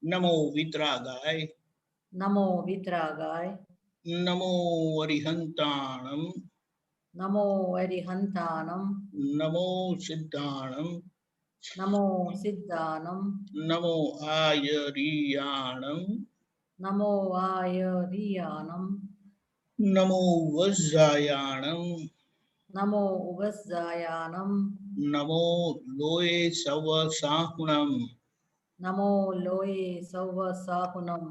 नमो वितरागाय, नमो वितरागाय, नमो अरिहंताणम, नमो अरिहंतानम, नमो सिद्धाणम, नमो सिद्धानम, नमो आयरियाणम, नमो आयरियानम, नमो वज्रायाणम, नमो उवस्जायानम, नमो लोये सवसाहुणम, नमो लोये सवसाहुनम,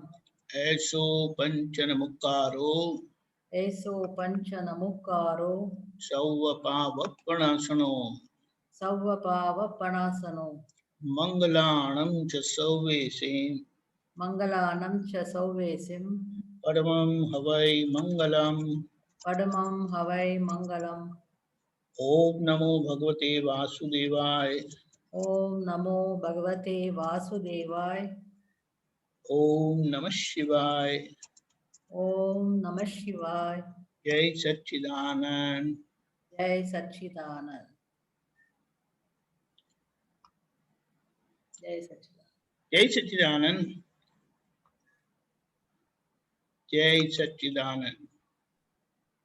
ऐसो पंचन मुक्कारो, ऐसो पंचनमुक्कारो, सौवपावपणासनो, सौवपावपणासनो, मंगलाणं च सौवेशे, मंगलानं च सौवेसिं, परमं हवै मंगलम्। पद्मं हवै मंगलम्। ओम नमो भगवते वासुदेवाय, ओम नमो भगवते वासुदेवाय, ओम नमः शिवाय, ओम नमः शिवाय। जय सच्चिदानंद। जय सच्चिदानंद, जय सच्चिदानंद। जय सच्चिदानंद, जय सच्चिदानंद।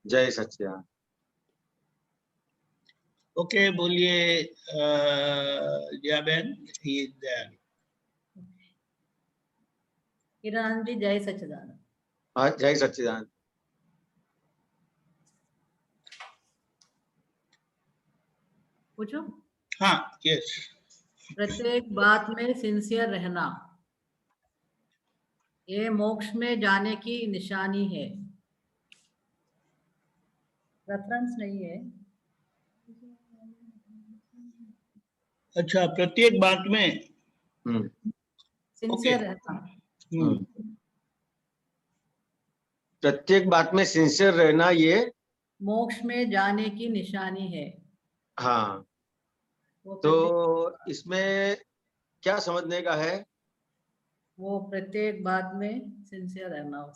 जय सच्चिदानंद। ओके, बोलिए जयाबेन। किरण जी जय सच्चिदानंद। हाँ, जय सच्चिदानंद। पूछो। हाँ, यस। प्रत्येक बात में सिंसियर रहना, ये मोक्ष में जाने की निशानी है। रेफरेंस नहीं है। अच्छा, प्रत्येक बात में सिंसियर रहना। प्रत्येक बात में सिंसियर रहना ये मोक्ष में जाने की निशानी है। हाँ, वो तो प्रत्येक, इसमें क्या समझने का है? वो प्रत्येक बात में सिंसियर रहना।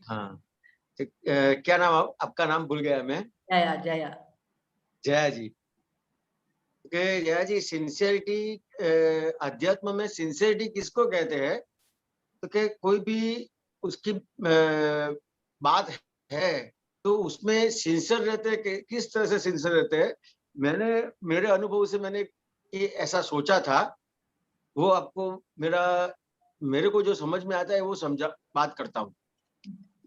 हाँ, क्या नाम आपका? नाम भूल गया मैं। जया, जया। जया जी। जया जी, सिंसियरिटी, अध्यात्म में सिंसियरिटी किसको कहते हैं? तो कि कोई भी उसकी बात है तो उसमें सिंसियर रहते हैं। किस तरह से सिंसियर रहते हैं? मेरे अनुभव से मैंने ये ऐसा सोचा था, वो आपको मेरे को जो समझ में आता है वो समझा बात करता हूँ।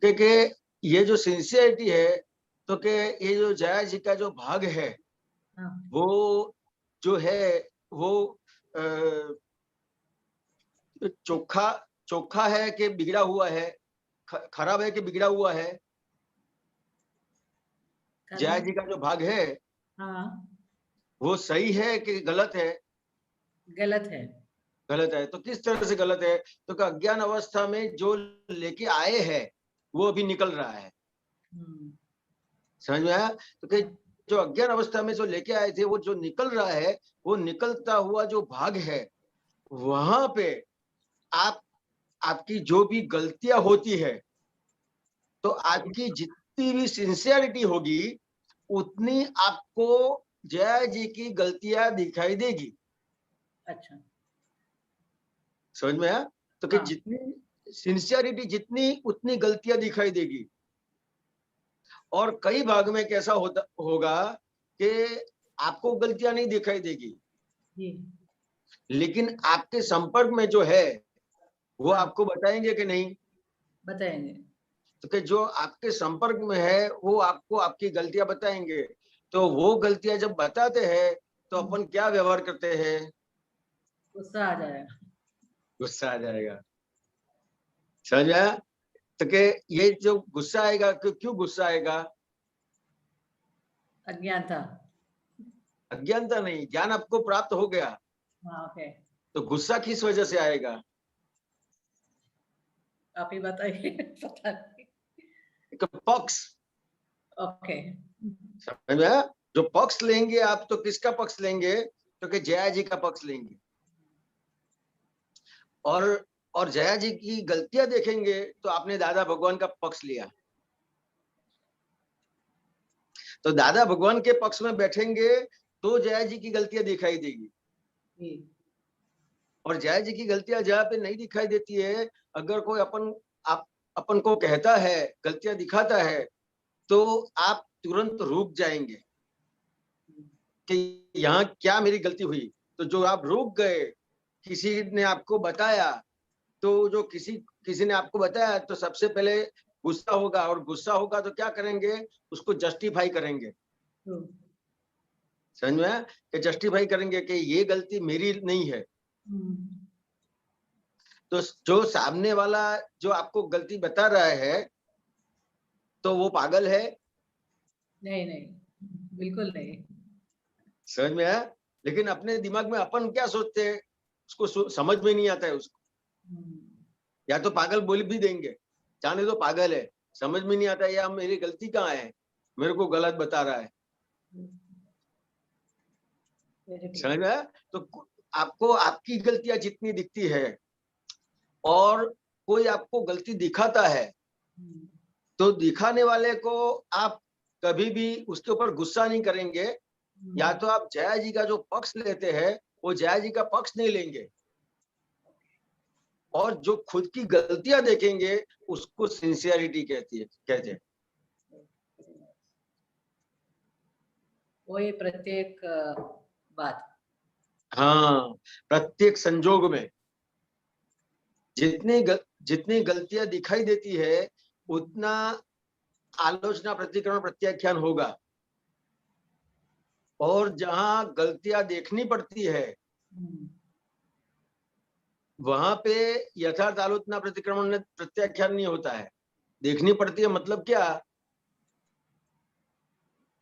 कि ये जो सिंसियरिटी है, तो कि ये जो जया जी का जो भाग है, वो जो है वो चोखा है कि बिगड़ा हुआ है, खराब है कि बिगड़ा हुआ है? जया जी का जो भाग है, हाँ, वो सही है कि गलत है? गलत है। गलत है। तो किस तरह से गलत है? तो अज्ञान अवस्था में जो लेके आए हैं वो अभी निकल रहा है। समझ में आया? तो कि जो अज्ञान अवस्था में जो लेके आए थे वो जो निकल रहा है, वो निकलता हुआ जो भाग है, वहां पे आपकी जो भी गलतियां होती है, तो आपकी जितनी भी सिंसियरिटी होगी उतनी आपको जया जी की गलतियां दिखाई देगी। अच्छा, समझ में आया? तो कि जितनी सिंसियरिटी जितनी, उतनी गलतियां दिखाई देगी। और कई भाग में कैसा होगा कि आपको गलतियां नहीं दिखाई देगी, लेकिन आपके संपर्क में जो है वो आपको बताएंगे कि नहीं? बताएंगे। तो कि जो आपके संपर्क में है वो आपको आपकी गलतियां बताएंगे। तो वो गलतियां जब बताते हैं तो अपन क्या व्यवहार करते हैं? गुस्सा आ जाएगा। गुस्सा आ जाएगा। समझ आया? तो कि ये जो गुस्सा आएगा, क्यों गुस्सा आएगा? अज्ञानता। अज्ञानता नहीं, ज्ञान आपको प्राप्त हो गया। हाँ, ओके। तो गुस्सा किस वजह से आएगा? आप ही बताइए। पता नहीं। पक्ष। ओके। समझ में आया? जो पक्ष लेंगे आप, तो किसका पक्ष लेंगे? तो कि जया जी का पक्ष लेंगे। और जया जी की गलतियां देखेंगे तो आपने दादा भगवान का पक्ष लिया। तो दादा भगवान के पक्ष में बैठेंगे तो जया जी की गलतियां दिखाई देगी। और जया जी की गलतियां जहाँ पे नहीं दिखाई देती है, अगर कोई अपन को कहता है, गलतियां दिखाता है, तो आप तुरंत रुक जाएंगे कि यहाँ क्या मेरी गलती हुई। तो जो आप रुक गए, किसी ने आपको बताया, तो जो किसी ने आपको बताया, तो सबसे पहले गुस्सा होगा, और गुस्सा होगा तो क्या करेंगे, उसको जस्टिफाई करेंगे। True. समझ में आया? कि जस्टिफाई करेंगे कि ये गलती मेरी नहीं है। तो जो सामने वाला जो आपको गलती बता रहा है, तो वो पागल है? नहीं नहीं, बिल्कुल नहीं। समझ में आया? लेकिन अपने दिमाग में अपन क्या सोचते हैं, उसको समझ में नहीं आता है उसको। या तो पागल बोल भी देंगे, जाने तो पागल है, समझ में नहीं आता है, या मेरी गलती कहाँ है, मेरे को गलत बता रहा है। Very true. समझ में आया? तो आपको आपकी गलतियां जितनी दिखती है, और कोई आपको गलती दिखाता है, तो दिखाने वाले को आप कभी भी उसके ऊपर गुस्सा नहीं करेंगे। या तो आप जया जी का जो पक्ष लेते हैं, वो जया जी का पक्ष नहीं लेंगे, और जो खुद की गलतियां देखेंगे, उसको सिंसियरिटी कहते हैं। वही प्रत्येक बात। हाँ, प्रत्येक संजोग में जितनी गलतियां दिखाई देती है, उतना आलोचना, प्रतिक्रमण, प्रत्याख्यान होगा। और जहां गलतियां देखनी पड़ती है, वहां पे यथार्थ आलोचना, प्रतिक्रमण, प्रत्याख्यान नहीं होता है। देखनी पड़ती है मतलब क्या,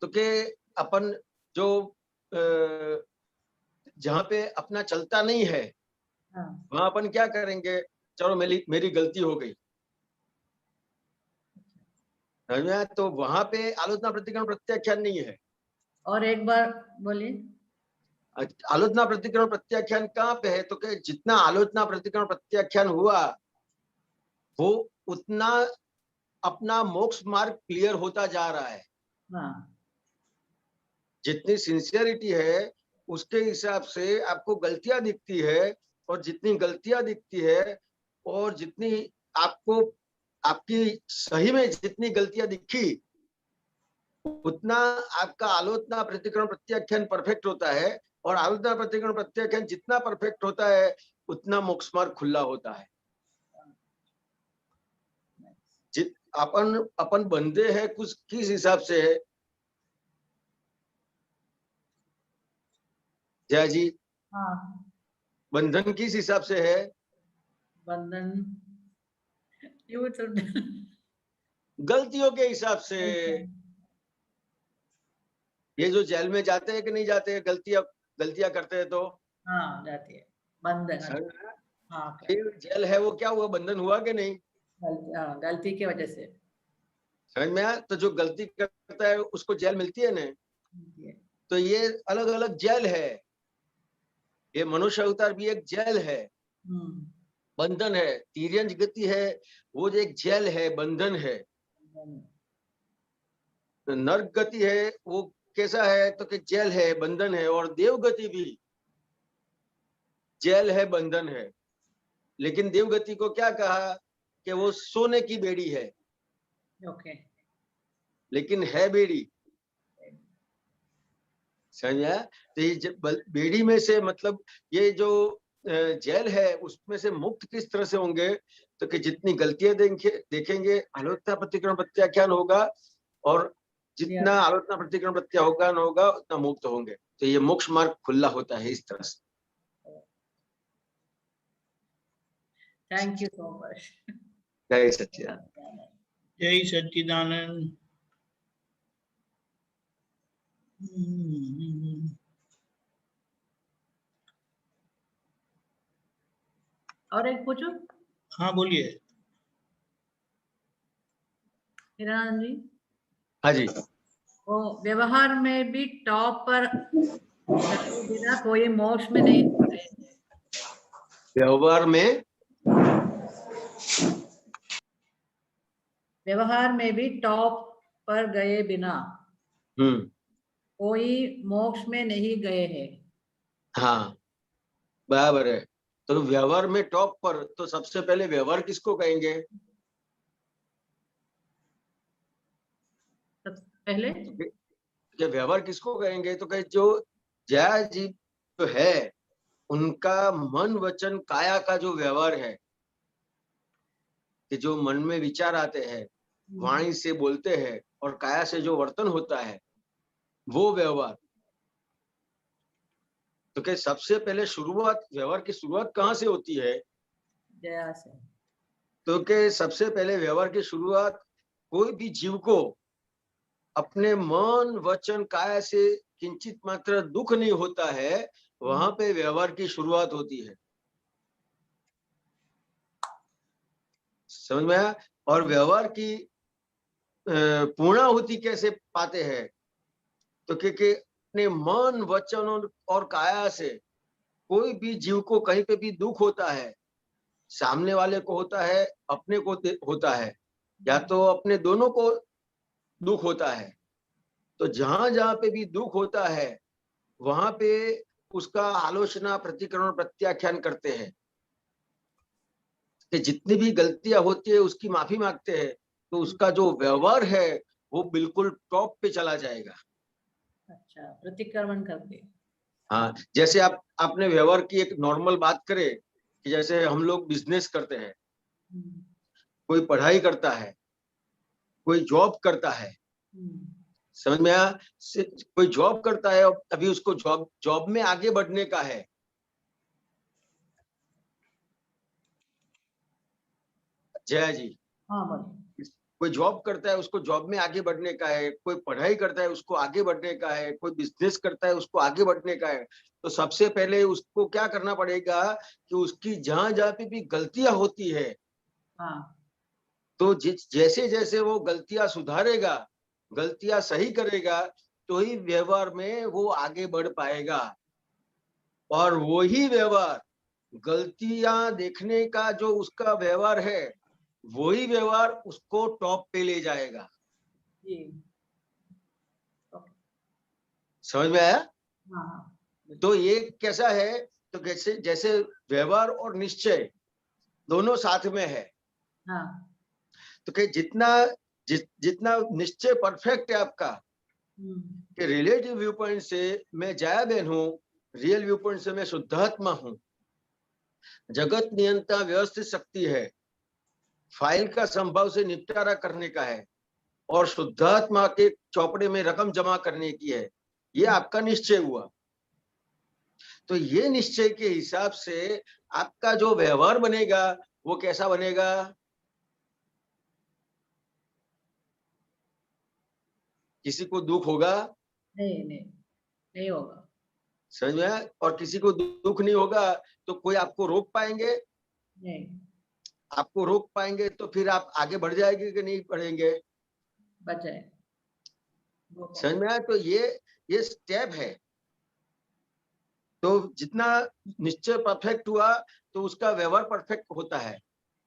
तो कि अपन जो जहां पे अपना चलता नहीं है, वहां अपन क्या करेंगे, चलो मेरी गलती हो गई, समझ में आया? तो वहां पे आलोचना, प्रतिक्रमण, प्रत्याख्यान नहीं है। और एक बार बोलिए। आलोचना, प्रतिक्रमण, प्रत्याख्यान कहाँ पे है, तो कि जितना आलोचना, प्रतिक्रमण, प्रत्याख्यान हुआ, वो उतना अपना मोक्ष मार्ग क्लियर होता जा रहा है। हाँ, जितनी सिंसियरिटी है, उसके हिसाब से आपको गलतियां दिखती है, और जितनी गलतियां दिखती है, और जितनी आपको आपकी सही में जितनी गलतियां दिखी, उतना आपका आलोचना, प्रतिक्रमण, प्रत्याख्यान परफेक्ट होता है। और आलोचना, प्रतिक्रमण, प्रत्याख्यान जितना परफेक्ट होता है, उतना मोक्ष मार्ग खुला होता है। अपन बंधे हैं कुछ किस हिसाब से है जया जी? हाँ, बंधन किस हिसाब से है? बंधन you should गलतियों के हिसाब से। ये जो जेल में जाते हैं कि नहीं जाते हैं, गलतियां करते हैं, तो हाँ जाती है बंधन। हाँ, फिर जेल है, वो क्या हुआ, बंधन हुआ कि नहीं? गलती की वजह से। समझ में आया? तो जो गलती करता है उसको जेल मिलती है ना। तो ये अलग अलग जेल है। ये मनुष्य अवतार भी एक जेल है, बंधन है। तिर्यंज गति है, वो जो एक जेल है, बंधन है। नर्क गति है, वो कैसा है, तो कि जेल है, बंधन है। और देव गति भी जेल है, बंधन है। लेकिन देव गति को क्या कहा कि वो सोने की बेड़ी है, ओके, लेकिन है बेड़ी। समझा? तो ये बेड़ी में से, मतलब ये जो जेल है, उसमें से मुक्त किस तरह से होंगे, तो कि जितनी गलतियां देखेंगे, आलोचना, प्रतिक्रमण, प्रत्याख्यान होगा, और जितना आलोचना, प्रतिक्रमण, प्रत्याख्यान होगा, उतना मुक्त होंगे। तो ये मोक्ष मार्ग खुला होता है इस तरह से। Thank you so much. जय सच्चिदानंद। जय सच्चिदानंद। और एक पूछो। हाँ बोलिए। हिरानंद जी, हाँ जी। वो व्यवहार में भी टॉप पर गए बिना कोई मोक्ष में नहीं जाते। व्यवहार में, व्यवहार में भी टॉप पर गए बिना कोई मोक्ष में नहीं गए हैं। हाँ बराबर है। तो व्यवहार में टॉप पर, तो सबसे पहले व्यवहार किसको कहेंगे? पहले कि व्यवहार किसको कहेंगे? तो कहे जो जया जी तो है, उनका मन वचन काया का जो व्यवहार है, कि जो मन में विचार आते हैं, वाणी से बोलते हैं और काया से जो वर्तन होता है, वो व्यवहार। तो क्या सबसे पहले शुरुआत, व्यवहार की शुरुआत कहाँ से होती है? जया से। तो के सबसे पहले व्यवहार की शुरुआत कोई भी जीव को अपने मन वचन काया से किंचित मात्र दुख नहीं होता है, वहां पे व्यवहार की शुरुआत होती है। समझ में आया? और व्यवहार की पूर्णाहुति कैसे पाते हैं? तो क्योंकि अपने मन वचन और काया से कोई भी जीव को कहीं पे भी दुख होता है, सामने वाले को होता है, अपने को होता है, या तो अपने दोनों को दुख होता है, तो जहां जहां पे भी दुख होता है वहां पे उसका आलोचना, प्रतिकरण, प्रत्याख्यान करते हैं कि जितनी भी गलतियां होती है उसकी माफी मांगते हैं, तो उसका जो व्यवहार है वो बिल्कुल टॉप पे चला जाएगा। अच्छा, प्रतिक्रमण करके। हाँ, जैसे आपने व्यवहार की एक नॉर्मल बात करे कि जैसे हम लोग बिजनेस करते हैं, कोई पढ़ाई करता है, कोई जॉब करता है, समझ में आया? कोई जॉब करता है, अभी उसको जॉब में आगे बढ़ने का है। जया जी, हाँ बोलिए। कोई जॉब करता है, उसको जॉब में आगे बढ़ने का है, कोई पढ़ाई करता है, उसको आगे बढ़ने का है, कोई बिजनेस करता है, उसको आगे बढ़ने का है। तो सबसे पहले उसको क्या करना पड़ेगा कि उसकी जहां जहां पे भी गलतियां होती है, हाँ, तो जैसे जैसे वो गलतियां सुधारेगा, गलतियां सही करेगा, तो ही व्यवहार में वो आगे बढ़ पाएगा। और वही व्यवहार, गलतियां देखने का जो उसका व्यवहार है, वही व्यवहार उसको टॉप पे ले जाएगा। जी। समझ में आया? हाँ, तो ये कैसा है? तो जैसे जैसे व्यवहार और निश्चय दोनों साथ में है, हाँ, तो कि जितना निश्चय परफेक्ट है आपका, कि रिलेटिव व्यू पॉइंट से मैं जया बहन हूं, रियल व्यू पॉइंट से मैं शुद्धात्मा हूं, जगत नियंता व्यवस्थित शक्ति है, फाइल का संभव से निपटारा करने का है, और शुद्धात्मा के चौपड़े में रकम जमा करने की है, ये आपका निश्चय हुआ। तो ये निश्चय के हिसाब से आपका जो व्यवहार बनेगा वो कैसा बनेगा? किसी को दुख होगा? नहीं नहीं, नहीं होगा। समझ में आया? और किसी को दुख नहीं होगा तो कोई आपको रोक पाएंगे? नहीं, आपको रोक पाएंगे तो फिर आप आगे बढ़ जाएंगे कि नहीं बढ़ेंगे? बचाए। समझ में आया? तो ये स्टेप है। तो जितना निश्चय परफेक्ट हुआ तो उसका व्यवहार परफेक्ट होता है,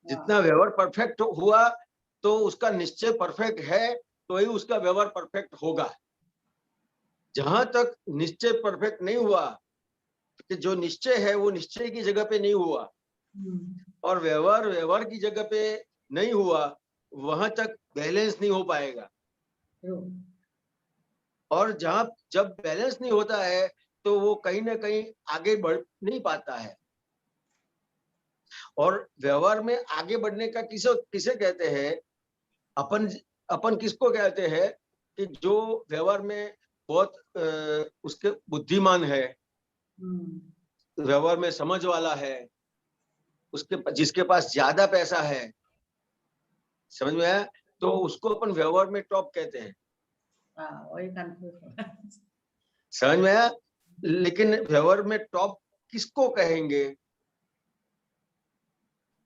जितना व्यवहार परफेक्ट हुआ तो उसका निश्चय परफेक्ट है, तो ही उसका व्यवहार परफेक्ट होगा। जहां तक निश्चय परफेक्ट नहीं हुआ, कि जो निश्चय है वो निश्चय की जगह पे नहीं हुआ और व्यवहार व्यवहार की जगह पे नहीं हुआ, वहां तक बैलेंस नहीं हो पाएगा। और जब बैलेंस नहीं होता है तो वो कहीं ना कहीं आगे बढ़ नहीं पाता है। और व्यवहार में आगे बढ़ने का किसे कहते हैं? अपन किसको कहते हैं? कि जो व्यवहार में बहुत उसके बुद्धिमान है, व्यवहार में समझ वाला है, जिसके पास ज्यादा पैसा है, समझ में आया? तो उसको अपन व्यवहार में टॉप कहते हैं। वही कंफ्यूज। समझ में आया? लेकिन व्यवहार में टॉप किसको कहेंगे?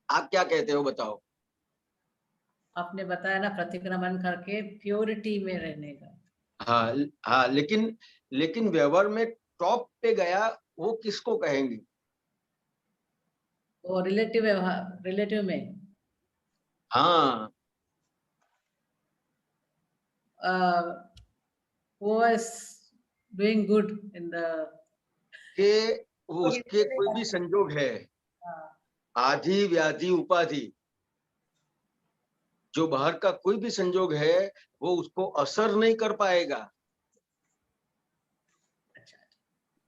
आप क्या कहते हो, बताओ? आपने बताया ना, प्रतिक्रमण करके प्योरिटी में रहने का। हाँ हाँ, लेकिन व्यवहार में टॉप पे गया वो किसको कहेंगे? वो रिलेटिव व्यवहार, रिलेटिव में हाँ, who was doing good in the कि वो उसके कोई भी संजोग है, आधि व्याधि उपाधि, जो बाहर का कोई भी संजोग है वो उसको असर नहीं कर पाएगा।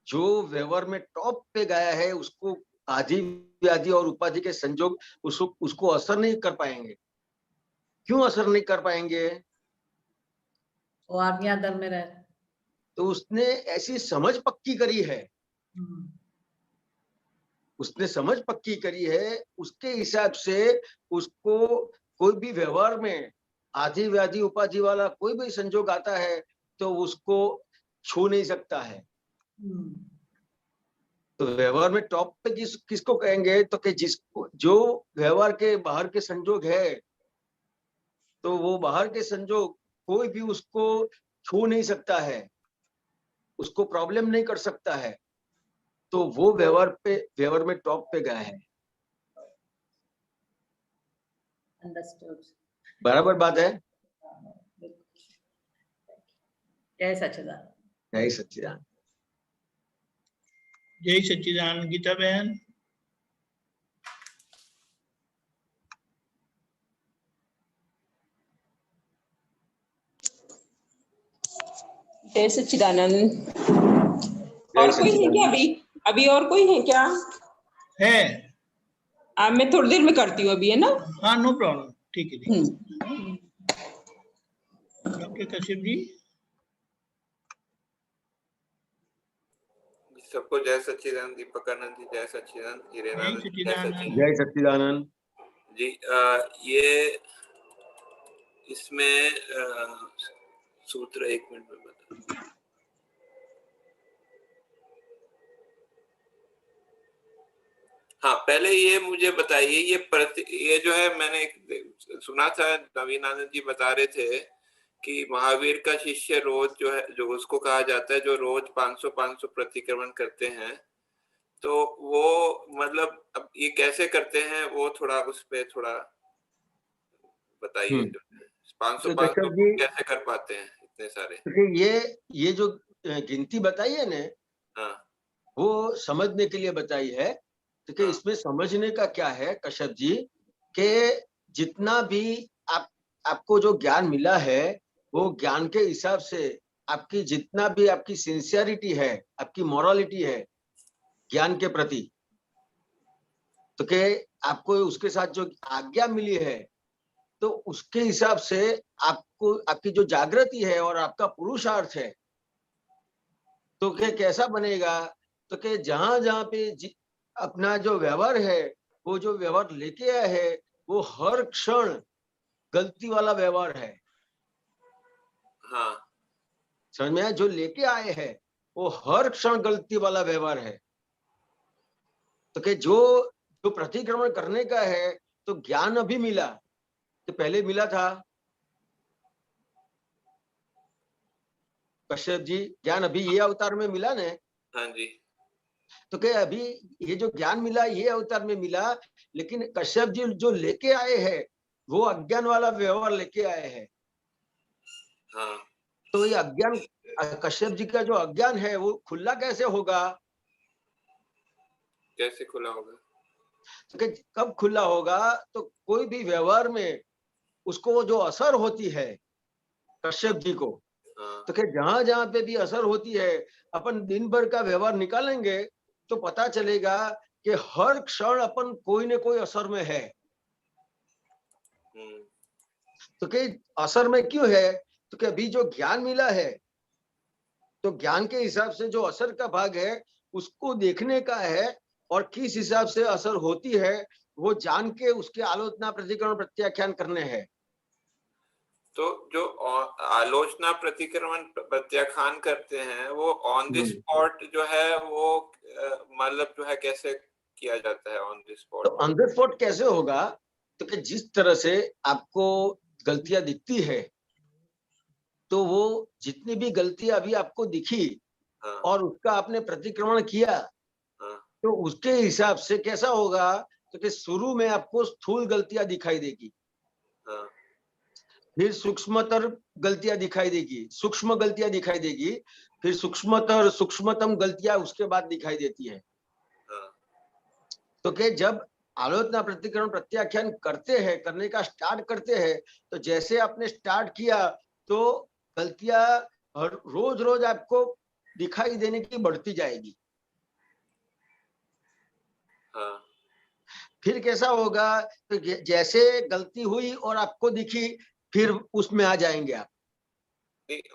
जो व्यवहार में टॉप पे गया है उसको आदि व्याधि और उपाधि के संजोग उसको असर नहीं कर पाएंगे। क्यों असर नहीं कर पाएंगे? वो आज्ञा दल में रहे। तो उसने ऐसी समझ पक्की करी है, उसने समझ पक्की करी है, उसके हिसाब से उसको कोई भी व्यवहार में आदि व्याधि उपाधि वाला कोई भी संजोग आता है तो उसको छू नहीं सकता है। तो व्यवहार में टॉप पे किसको कहेंगे? तो कि जिसको जो व्यवहार के बाहर के संजोग है, तो वो बाहर के संजोग कोई भी उसको छू नहीं सकता है, उसको प्रॉब्लम नहीं कर सकता है, तो वो व्यवहार में टॉप पे गया है। अंडरस्टूड। बराबर बात है। जय सच्चिदानंद। जय सच्चिदानंद। जय सच्चिदानंद। गीता बहन। जय सच्चिदानंद। और कोई है क्या अभी और कोई है क्या? है। मैं थोड़ी देर में करती हूँ अभी, है ना? हाँ, नो प्रॉब्लम। ठीक है। डॉक्टर कश्यप जी। सबको जय सच्चिदानंद। दीपक आनंद जी जय सच्चिदानंद। हिरेनानंद जय सच्चिदानंद। जय सच्चिदानंद जी। ये इसमें सूत्र 1 मिनट में बता। हाँ, पहले ये मुझे बताइए, ये जो है मैंने सुना था, नवीन आनंद जी बता रहे थे कि महावीर का शिष्य रोज जो है, जो उसको कहा जाता है जो रोज 500 प्रतिक्रमण करते हैं, तो वो मतलब अब ये कैसे करते हैं वो थोड़ा उस पे थोड़ा बताइए। 500 कैसे कर पाते हैं इतने सारे? ये जो गिनती बताई है ना, हाँ, वो समझने के लिए बताई है। तो इसमें समझने का क्या है कश्यप जी, कि जितना भी आपको जो ज्ञान मिला है वो ज्ञान के हिसाब से आपकी जितना भी आपकी सिंसियरिटी है, आपकी मोरालिटी है ज्ञान के प्रति, तो के आपको उसके साथ जो आज्ञा मिली है तो उसके हिसाब से आपको आपकी जो जागृति है और आपका पुरुषार्थ है, तो के कैसा बनेगा? तो के जहां पे अपना जो व्यवहार है, वो जो व्यवहार लेके आया है वो हर क्षण गलती वाला व्यवहार है। हाँ, समझ में आया? जो लेके आए हैं वो हर क्षण गलती वाला व्यवहार है। तो कि जो प्रतिक्रमण करने का है, तो ज्ञान अभी मिला, तो पहले मिला था कश्यप जी, ज्ञान अभी ये अवतार में मिला ने? हाँ जी। तो क्या अभी ये जो ज्ञान मिला ये अवतार में मिला, लेकिन कश्यप जी जो लेके आए हैं वो अज्ञान वाला व्यवहार लेके आए हैं। हाँ। तो ये अज्ञान, कश्यप जी का जो अज्ञान है वो खुला कैसे होगा? कैसे खुला होगा? तो कब खुला होगा? तो कोई भी व्यवहार में उसको जो असर होती है कश्यप जी को, तो क्या जहां जहां पे भी असर होती है, अपन दिन भर का व्यवहार निकालेंगे तो पता चलेगा कि हर क्षण अपन कोई न कोई असर में है। तो कि असर में क्यों है? तो कि अभी जो ज्ञान मिला है, तो ज्ञान के हिसाब से जो असर का भाग है उसको देखने का है, और किस हिसाब से असर होती है वो जान के उसके आलोचना प्रतिक्रमण प्रत्याख्यान करने हैं। तो जो आलोचना प्रतिक्रमण प्रत्याख्यान करते हैं वो ऑन द स्पॉट जो है वो मतलब जो है कैसे किया जाता है ऑन द स्पॉट? तो ऑन द स्पॉट कैसे होगा? तो कि जिस तरह से आपको गलतियां दिखती है, तो वो जितनी भी गलतियां अभी आपको दिखी और उसका आपने प्रतिक्रमण किया, तो उसके हिसाब से कैसा होगा? तो कि शुरू में आपको स्थूल गलतियां दिखाई देगी, फिर सूक्ष्मतर गलतियां दिखाई देगी, सूक्ष्म गलतियां दिखाई देगी, फिर सूक्ष्मतर सूक्ष्मतम गलतियां उसके बाद दिखाई देती है। तो कि जब आलोचना प्रतिकरण प्रत्याख्यान करते हैं, करने का स्टार्ट करते हैं, तो जैसे आपने स्टार्ट किया तो गलतियां रोज रोज आपको दिखाई देने की बढ़ती जाएगी। हाँ फिर कैसा होगा, तो जैसे गलती हुई और आपको दिखी, फिर उसमें आ जाएंगे आप।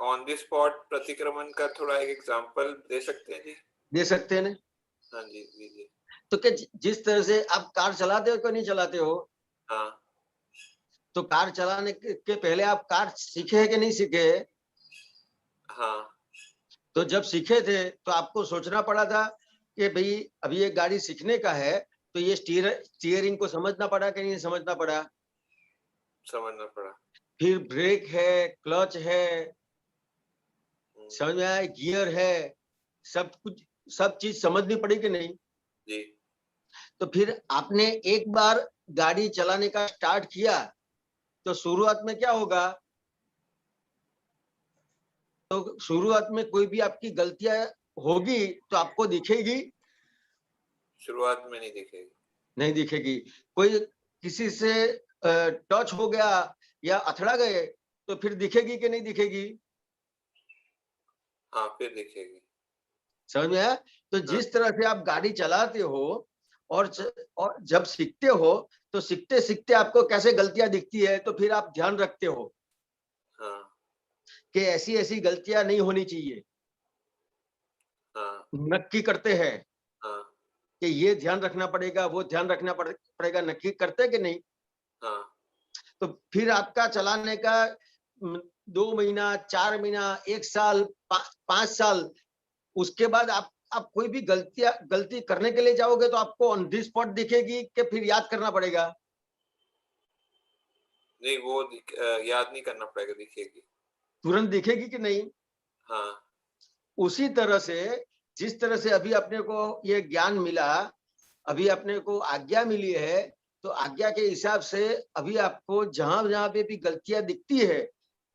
ऑन द स्पॉट प्रतिक्रमण का थोड़ा एक एग्जांपल दे सकते हैं जी? दे सकते हैं ना? हाँ जी दीजिए। तो कि जिस तरह से आप कार चलाते हो कि नहीं चलाते हो, हाँ तो कार चलाने के पहले आप कार सीखे है कि नहीं सीखे? हाँ तो जब सीखे थे तो आपको सोचना पड़ा था कि भाई अभी ये गाड़ी सीखने का है, तो ये स्टीयरिंग को समझना पड़ा कि नहीं समझना पड़ा? समझना पड़ा। फिर ब्रेक है, क्लच है, समझ में आया, गियर है, सब कुछ, सब चीज समझनी पड़ी कि नहीं? जी तो फिर आपने एक बार गाड़ी चलाने का स्टार्ट किया, तो शुरुआत में क्या होगा, तो शुरुआत में कोई भी आपकी गलतियां होगी तो आपको दिखेगी? शुरुआत में नहीं दिखेगी। नहीं दिखेगी। कोई किसी से टच हो गया या अथड़ा गए तो फिर दिखेगी कि नहीं दिखेगी? हाँ फिर दिखेगी। समझ में आया? तो जिस तरह से आप गाड़ी चलाते हो और जब सीखते हो, तो सीखते सीखते आपको कैसे गलतियां दिखती है, तो फिर आप ध्यान रखते हो हाँ कि ऐसी ऐसी गलतियां नहीं होनी चाहिए। हाँ नक्की करते हैं हाँ कि ये ध्यान रखना पड़ेगा, वो ध्यान रखना पड़ेगा, नक्की करते कि नहीं? हाँ तो फिर आपका चलाने का 2 महीना, 4 महीना, 1 साल, 5 साल, उसके बाद आप कोई भी गलती करने के लिए जाओगे तो आपको ऑन दी स्पॉट दिखेगी कि फिर याद करना पड़ेगा? नहीं वो याद नहीं करना पड़ेगा, दिखेगी। तुरंत दिखेगी कि नहीं? हाँ उसी तरह से, जिस तरह से अभी अपने को ये ज्ञान मिला, अभी अपने को आज्ञा मिली है, तो आज्ञा के हिसाब से अभी आपको जहां जहां पे भी गलतियां दिखती है,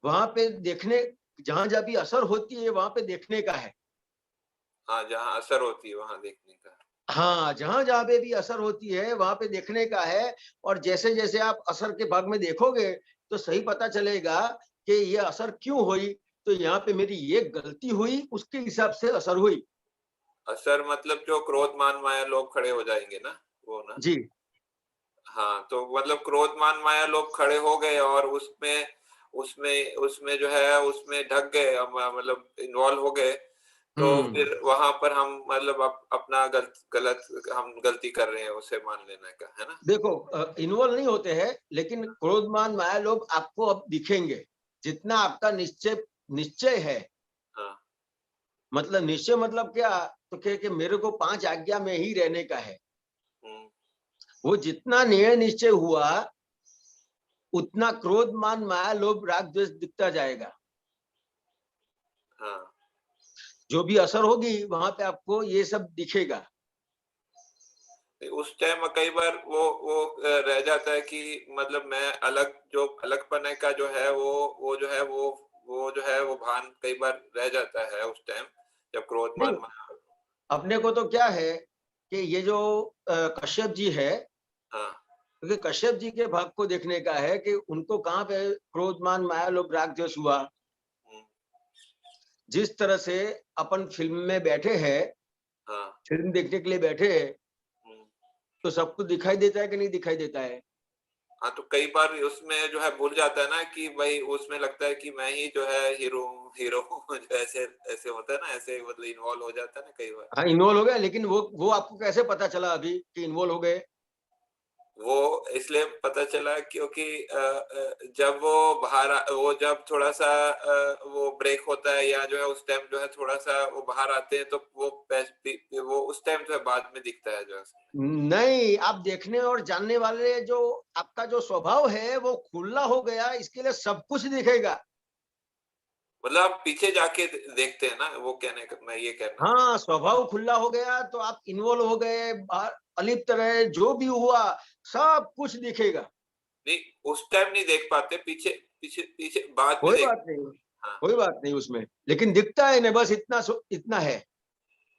वहां पे देखने, जहां जहां भी असर होती है वहां पे देखने का है। हाँ जहाँ असर होती है वहां देखने का। हाँ, जहां जहां पे भी असर होती है वहां पे देखने का है। और जैसे जैसे आप असर के भाग में देखोगे तो सही पता चलेगा कि ये असर क्यों हुई, तो यहाँ पे मेरी ये गलती हुई, उसके हिसाब से असर हुई। असर मतलब जो क्रोध मान माया लोग खड़े हो जाएंगे ना, वो ना? जी हाँ तो मतलब क्रोध मान माया लोग खड़े हो गए और उसमें उसमें उसमें जो है उसमें ढक गए, मतलब इन्वॉल्व हो गए, तो फिर वहां पर हम मतलब अपना गलत हम गलती कर रहे हैं उसे मान लेने का है ना। देखो, इन्वॉल्व नहीं होते हैं, लेकिन क्रोधमान माया लोग आपको अब दिखेंगे, जितना आपका निश्चय है। हाँ मतलब निश्चय मतलब क्या, तो कि मेरे को 5 आज्ञा में ही रहने का है, वो जितना निश्चय हुआ उतना क्रोध मान माया लोभ राग द्वेष दिखता जाएगा। हाँ जो भी असर होगी वहां पे आपको ये सब दिखेगा। उस टाइम कई बार वो रह जाता है कि मतलब मैं अलग, जो अलगपने का जो है वो जो है वो जो है वो भान कई बार रह जाता है उस टाइम जब क्रोध मान माया। अपने को तो क्या है कि ये जो कश्यप जी है, हाँ क्योंकि कश्यप जी के भाग को देखने का है कि उनको कहाँ पे क्रोध मान माया लोभ राग द्वेष हुआ। जिस तरह से अपन फिल्म में बैठे हैं, हाँ फिल्म देखने के लिए बैठे हैं, तो सब कुछ दिखाई देता है कि नहीं दिखाई देता है? हाँ तो कई बार उसमें जो है भूल जाता है ना कि भाई उसमें लगता है कि मैं ही जो है हीरो जो ऐसे ऐसे होता है ना, ऐसे मतलब इन्वॉल्व हो जाता है ना कई बार। हाँ, इन्वॉल्व हो गया, लेकिन वो आपको कैसे पता चला अभी कि इन्वॉल्व हो गए? वो इसलिए पता चला क्योंकि जब वो जब थोड़ा सा वो ब्रेक होता है या जो है उस टाइम जो है थोड़ा सा वो बाहर आते हैं, तो वो उस टाइम जो है बाद में दिखता है जो है। नहीं, आप देखने और जानने वाले, जो आपका जो स्वभाव है वो खुला हो गया, इसके लिए सब कुछ दिखेगा। मतलब आप पीछे जाके देखते हैं ना, वो कहने का मैं ये कहना। हाँ, स्वभाव खुला हो गया तो आप इन्वॉल्व हो गए, अलिप्त रहे, जो भी हुआ सब कुछ दिखेगा। नहीं उस टाइम नहीं देख पाते, पीछे पीछे पीछे बाद में कोई बात नहीं, हाँ कोई बात नहीं उसमें, लेकिन दिखता है ना, बस इतना इतना है।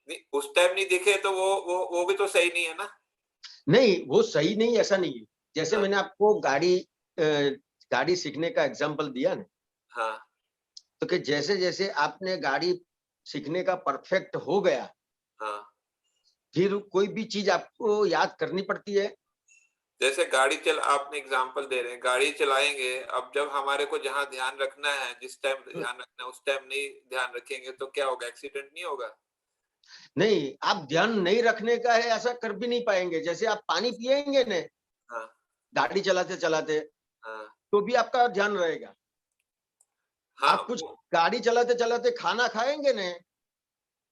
नहीं उस टाइम नहीं दिखे तो वो भी तो सही नहीं है ना। नहीं, वो सही नहीं, ऐसा नहीं है। जैसे हाँ। मैंने आपको गाड़ी सीखने का एग्जांपल दिया ना, हाँ तो कि जैसे जैसे आपने गाड़ी सीखने का परफेक्ट हो गया, हाँ, फिर कोई भी चीज आपको याद करनी पड़ती है। जैसे आपने एग्जांपल दे रहे हैं, गाड़ी चलाएंगे, अब जब हमारे को जहाँ ध्यान रखना है, जिस टाइम ध्यान रखना है, उस टाइम नहीं ध्यान रखेंगे तो क्या होगा? एक्सीडेंट नहीं होगा? नहीं, आप ध्यान नहीं रखने का है ऐसा कर भी नहीं पाएंगे। जैसे आप पानी पिएंगे ने हाँ गाड़ी चलाते चलाते, हाँ तो भी आपका ध्यान रहेगा। हाँ, आप कुछ गाड़ी चलाते चलाते खाना खाएंगे ने,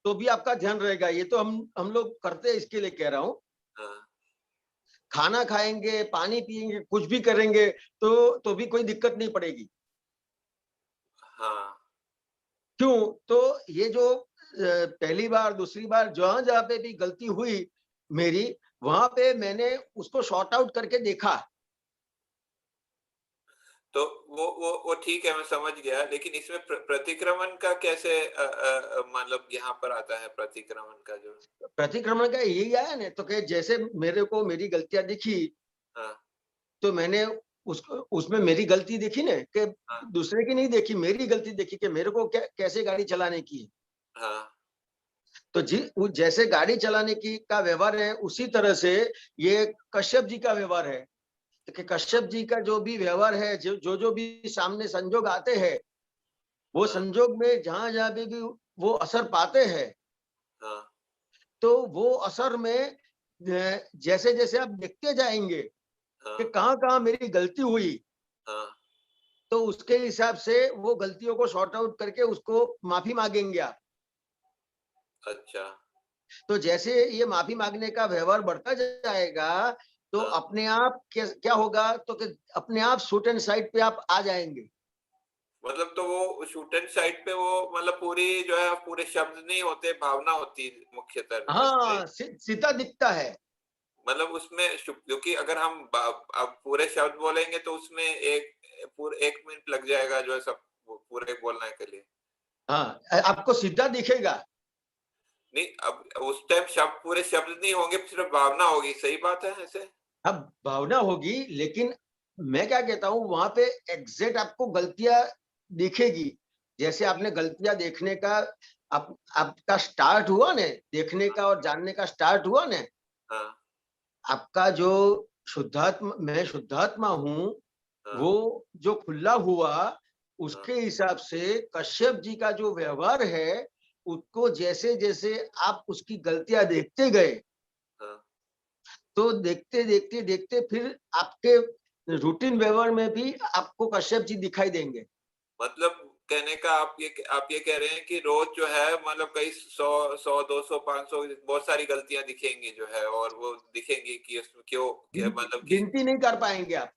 तो भी आपका ध्यान रहेगा। ये तो हम लोग करते हैं, इसके लिए कह रहा हूँ। हाँ खाना खाएंगे, पानी पिएंगे, कुछ भी करेंगे, तो भी कोई दिक्कत नहीं पड़ेगी। हाँ क्यों? तो ये जो पहली बार, दूसरी बार जहां जहां पे भी गलती हुई मेरी, वहां पे मैंने उसको शॉर्ट आउट करके देखा। तो वो ठीक है, मैं समझ गया, लेकिन इसमें प्रतिक्रमण का कैसे मतलब यहाँ पर आता है? प्रतिक्रमण का जो प्रतिक्रमण का यही आया ना, तो कि जैसे मेरे को मेरी गलतियां दिखी, हाँ तो मैंने उसमें मेरी गलती देखी ना, कि हाँ दूसरे की नहीं देखी, मेरी गलती देखी कि मेरे को कैसे गाड़ी चलाने की है। हाँ तो जैसे गाड़ी चलाने की का व्यवहार है, उसी तरह से ये कश्यप जी का व्यवहार है। तो कि कश्यप जी का जो भी व्यवहार है, जो भी सामने संजोग आते हैं, वो हाँ संजोग में जहां जहां भी वो असर पाते हैं, हाँ तो वो असर में जैसे जैसे आप देखते जाएंगे कि हाँ कहाँ कहाँ मेरी गलती हुई, हाँ, तो उसके हिसाब से वो गलतियों को सॉर्ट आउट करके उसको माफी मांगेंगे आप। अच्छा, तो जैसे ये माफी मांगने का व्यवहार बढ़ता जाएगा, तो हाँ, अपने आप क्या होगा, तो कि अपने आप शूट एंड साइड पे आप आ जाएंगे। मतलब तो वो शूट एंड साइड पे वो मतलब पूरी जो है पूरे शब्द नहीं होते, भावना होती है मुख्यतः हाँ, सीधा दिखता है। मतलब उसमें क्योंकि अगर हम अब पूरे शब्द बोलेंगे तो उसमें पूरे 1 मिनट लग जाएगा जो है सब पूरे बोलने के लिए। हाँ, आपको सीधा दिखेगा। नहीं, अब उस टाइम शब्द पूरे शब्द नहीं होंगे, सिर्फ भावना होगी, सही बात है ऐसे? अब भावना होगी, लेकिन मैं क्या कहता हूँ, वहां पे एग्जैक्ट आपको गलतियां दिखेगी। जैसे आपने गलतियां देखने का आपका स्टार्ट हुआ ने, देखने का और जानने का स्टार्ट हुआ ने, हाँ आपका जो मैं शुद्धात्मा हूँ, हाँ वो जो खुला हुआ, हाँ उसके हिसाब से कश्यप जी का जो व्यवहार है, उसको जैसे जैसे आप उसकी गलतियां देखते गए, हाँ, तो देखते देखते देखते फिर आपके रूटीन व्यवहार में भी आपको कश्यप जी दिखाई देंगे। मतलब कहने का आप ये कह रहे हैं कि रोज जो है मतलब कई 100 200 500 बहुत सारी गलतियां दिखेंगी जो है, और वो दिखेंगी कि उसमें मतलब कि गिनती नहीं कर पाएंगे आप।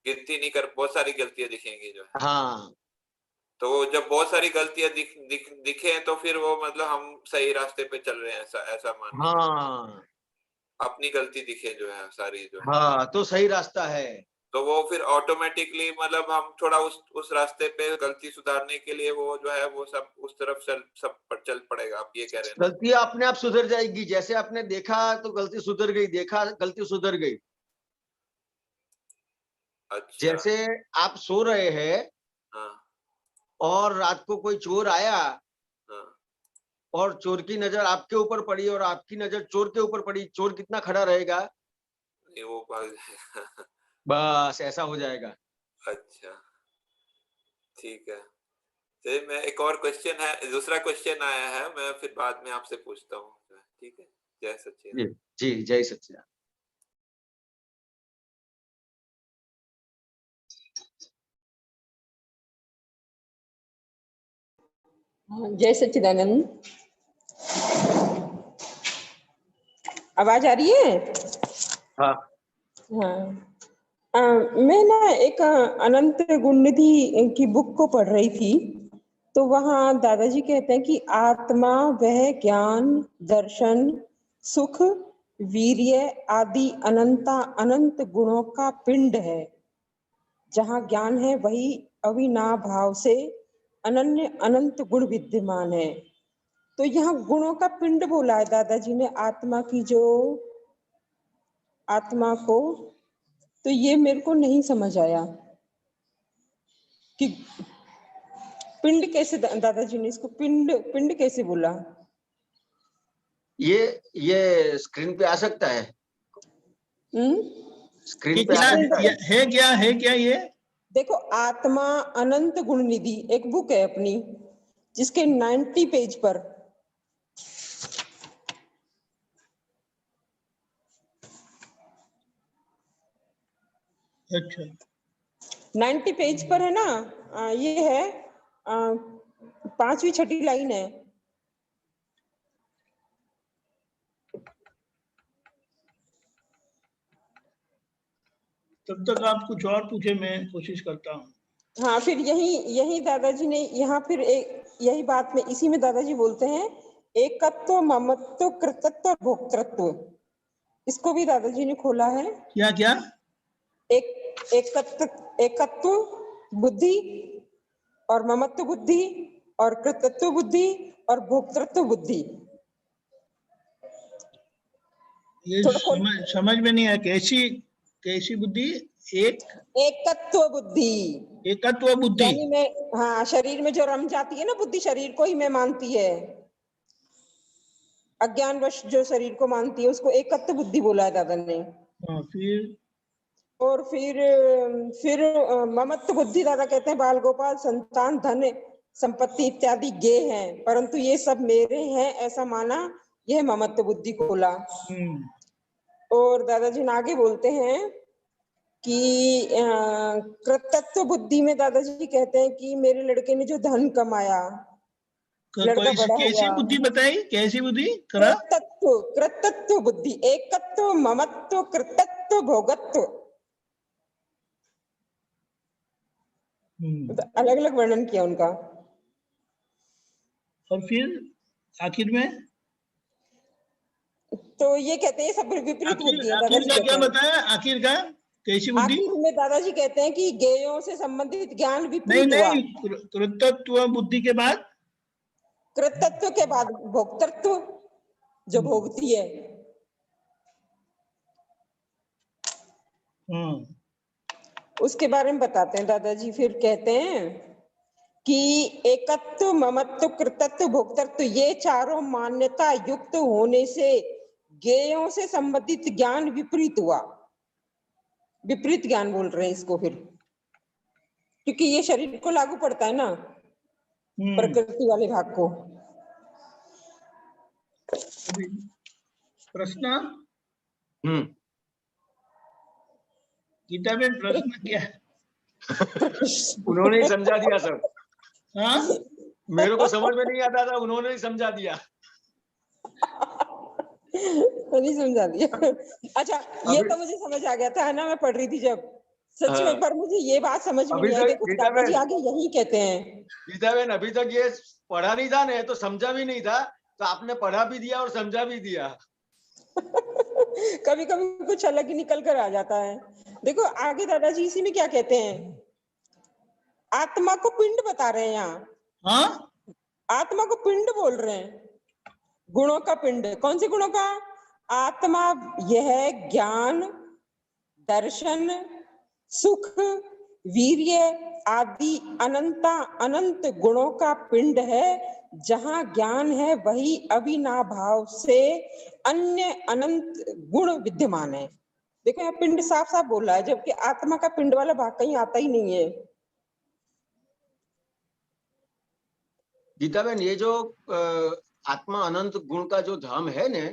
गिनती नहीं कर, बहुत सारी गलतियां दिखेंगी जो है। हाँ तो जब बहुत सारी गलतियां दिखे तो फिर वो मतलब हम सही रास्ते पे चल रहे हैं, ऐसा ऐसा मान लीजिए। हाँ अपनी गलती दिखे जो है सारी जो है, हाँ, तो सही रास्ता है। तो वो फिर ऑटोमेटिकली मतलब हम थोड़ा उस रास्ते पे गलती सुधारने के लिए वो जो है वो सब उस तरफ सब पर चल पड़ेगा, आप ये कह रहे हैं ना? गलतियां अपने आप सुधर जाएगी। जैसे आपने देखा तो गलती सुधर गई, देखा गलती सुधर गई। अच्छा, जैसे आप सो रहे हैं हाँ और रात को कोई चोर आया, हाँ, और चोर की नजर आपके ऊपर पड़ी और आपकी नजर चोर के ऊपर पड़ी, चोर कितना खड़ा रहेगा? नहीं वो भाग जाएगा। बस ऐसा हो जाएगा। अच्छा, ठीक है। फिर मैं एक और क्वेश्चन है, दूसरा क्वेश्चन आया है, मैं फिर बाद में आपसे पूछता हूँ, ठीक है? जय जी सच्चिदानंद। जी, जय सच्चिदानंद। जय सच्चिदानंद। आवाज आ रही है? हाँ हाँ। मैं ना एक अनंत गुणनिधि की बुक को पढ़ रही थी, तो वहाँ दादाजी कहते हैं कि आत्मा वह ज्ञान, दर्शन, सुख, वीर्य आदि अनंत गुणों का पिंड है। जहाँ ज्ञान है वही अविनाभाव से अनन्य अनंत गुण विद्यमान है। तो यहाँ गुणों का पिंड बोला है दादाजी ने, आत्मा की जो आत्मा को, तो ये मेरे को नहीं समझ आया कि पिंड कैसे, दादाजी ने इसको पिंड पिंड कैसे बोला? ये स्क्रीन पे आ सकता है, स्क्रीन ये पे आ क्या सकता है। है क्या ये? देखो, आत्मा अनंत गुण निधि एक बुक है अपनी, जिसके 90 पेज पर अच्छा 90 पेज पर है ना, ये है 5वीं 6ठी लाइन है। तब तक आप कुछ और पूछे, मैं कोशिश करता हूँ। हाँ, फिर यही दादाजी ने यहाँ फिर यही बात में, इसी में दादाजी बोलते हैं एकत्व, ममत्व, कृतत्व, भोक्तृत्व। इसको भी दादाजी ने खोला है। क्या क्या? एकत्व बुद्धि और ममत्व बुद्धि और कृतत्व बुद्धि और भोक्तृत्व बुद्धि। ये समझ में नहीं आया, कैसी बुद्धि? एकत्व बुद्धि, एकत्व बुद्धि। यानी मैं, हाँ, शरीर में जो रम जाती है ना बुद्धि, शरीर को ही मैं मानती है, अज्ञानवश जो शरीर को मानती है, उसको एकत्व बुद्धि बोला है दादा ने। हाँ, फिर ममत्व बुद्धि, दादा कहते हैं बाल गोपाल, संतान, धन, संपत्ति इत्यादि गे हैं, परंतु ये सब मेरे हैं ऐसा माना, यह ममत्व बुद्धि खोला। और दादाजी ने आगे बोलते हैं कि कृतत्व बुद्धि में दादाजी कहते हैं कि मेरे लड़के ने जो धन कमाया, लड़का बड़ा कैसी हुआ। बुद्धि बताई? कैसी बुद्धि? कृतत्व बुद्धि, एकत्व, ममत्व, कृतत्व, भोगत्व, अलग अलग वर्णन किया उनका। और फिर आखिर में तो ये कहते हैं सब विपरीत बुद्धि है। आखिर का क्या बताया? आखिर का कैसी बुद्धि? आखिर में दादाजी कहते हैं कि गेयों से संबंधित ज्ञान विपरीत हुआ। नहीं, कृतत्व बुद्धि के बाद, कृतत्व के बाद भोक्तृत्व, जो भोगती है। उसके बारे में बताते हैं दादाजी। फिर कहते हैं कि एकत्व, ममत्व, कृतत्व, भोक्तृत्व, ये चारों मान्यता युक्त होने से गेयों से संबंधित ज्ञान विपरीत हुआ। विपरीत ज्ञान बोल रहे हैं इसको फिर, क्योंकि ये शरीर को लागू पड़ता है ना, प्रकृति वाले भाग को। प्रश्न? गीता में प्रश्न क्या है? उन्होंने ही समझा दिया सब। हाँ, मेरे को समझ में नहीं आता था, उन्होंने ही समझा दिया। नहीं समझा दिया। अच्छा, ये तो मुझे समझ आ गया था ना, मैं पढ़ रही थी जब, सच में। पर मुझे ये बात समझ में नहीं आई। देखो दादाजी आगे यही कहते हैं। गीता बहन, अभी तक ये पढ़ा नहीं था ना, तो समझा भी नहीं था, तो आपने पढ़ा भी दिया और समझा भी दिया। कभी कभी कुछ अलग ही निकल कर आ जाता है। देखो आगे दादाजी इसी में क्या कहते हैं, आत्मा को पिंड बता रहे हैं यहाँ। हाँ, आत्मा को पिंड बोल रहे हैं, गुणों का पिंड। कौन से गुणों का? आत्मा यह ज्ञान, दर्शन, सुख, वीर्य आदि अनंत गुणों का पिंड है। जहां ज्ञान है वही अविनाभाव से अन्य अनंत गुण विद्यमान है। देखो यहाँ पिंड साफ साफ बोल रहा है, जबकि आत्मा का पिंड वाला भाग कहीं आता ही नहीं है। गीता बहन, ये जो आत्मा अनंत गुण का जो धाम है ने,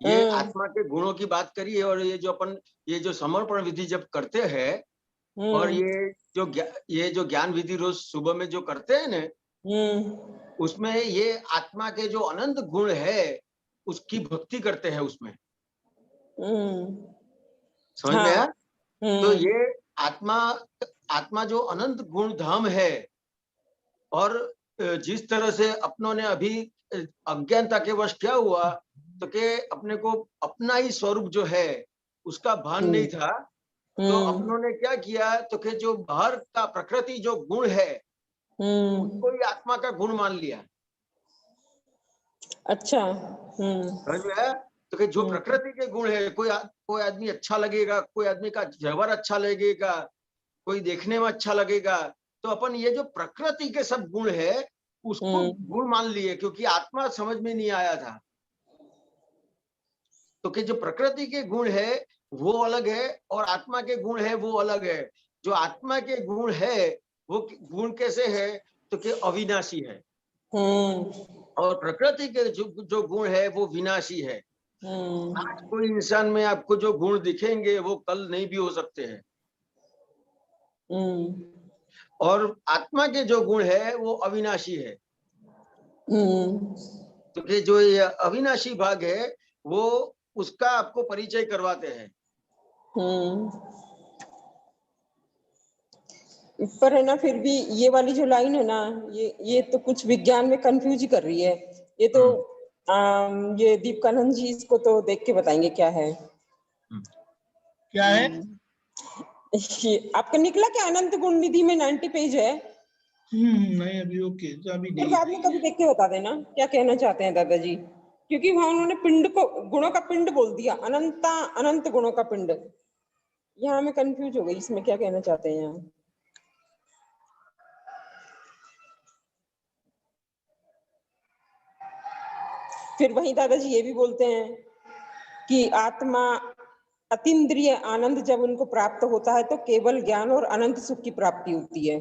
ये आत्मा के गुणों की बात करी है। और ये जो समर्पण विधि जब करते हैं, और ये जो ज्ञान विधि रोज सुबह में जो करते हैं ने, उसमें ये आत्मा के जो अनंत गुण है उसकी भक्ति करते हैं उसमें। समझ में आया? तो ये आत्मा जो अनंत गुण धाम है, और जिस तरह से अपनों ने अभी अज्ञानता के वश क्या हुआ, तो के अपने को अपना ही स्वरूप जो है उसका भान नहीं था। तो अपनों ने क्या किया, तो कि जो बाहर का प्रकृति जो गुण है उसको ही आत्मा का गुण मान लिया। अच्छा। समझ में आया? तो कि जो प्रकृति के गुण है, कोई आदमी अच्छा लगेगा, कोई आदमी का व्यवहार अच्छा लगेगा, कोई देखने में अच्छा लगेगा, तो अपन ये जो प्रकृति के सब गुण है उसको गुण मान लिए, क्योंकि आत्मा समझ में नहीं आया था। तो कि जो प्रकृति के गुण है वो अलग है और आत्मा के गुण है वो अलग है। जो आत्मा के गुण है वो गुण कैसे है, तो कि अविनाशी है, और प्रकृति के जो गुण है वो विनाशी है। आज कोई इंसान में आपको जो गुण दिखेंगे वो कल नहीं भी हो सकते हैं, और आत्मा के जो गुण है वो अविनाशी है। तो कि जो ये अविनाशी भाग है वो उसका आपको परिचय करवाते हैं। पर है ना, फिर भी ये वाली जो लाइन है ना, ये तो कुछ विज्ञान में कंफ्यूज ही कर रही है। ये तो ये दीपकानंद जी इसको तो देख के बताएंगे क्या है। क्या है? आपका निकला क्या अनंत गुण निधि में 90 पेज है? नहीं अभी ओके, तो अभी फिर नहीं। बाद में कभी देख के बता देना क्या कहना चाहते हैं दादाजी, क्योंकि वहां उन्होंने पिंड को गुणों का पिंड बोल दिया, अनंत गुणों का पिंड। यहाँ मैं कंफ्यूज हो गई, इसमें क्या कहना चाहते हैं यहाँ। फिर वहीं दादाजी ये भी बोलते हैं कि आत्मा अतीन्द्रिय आनंद जब उनको प्राप्त होता है तो केवल ज्ञान और अनंत सुख की प्राप्ति होती है।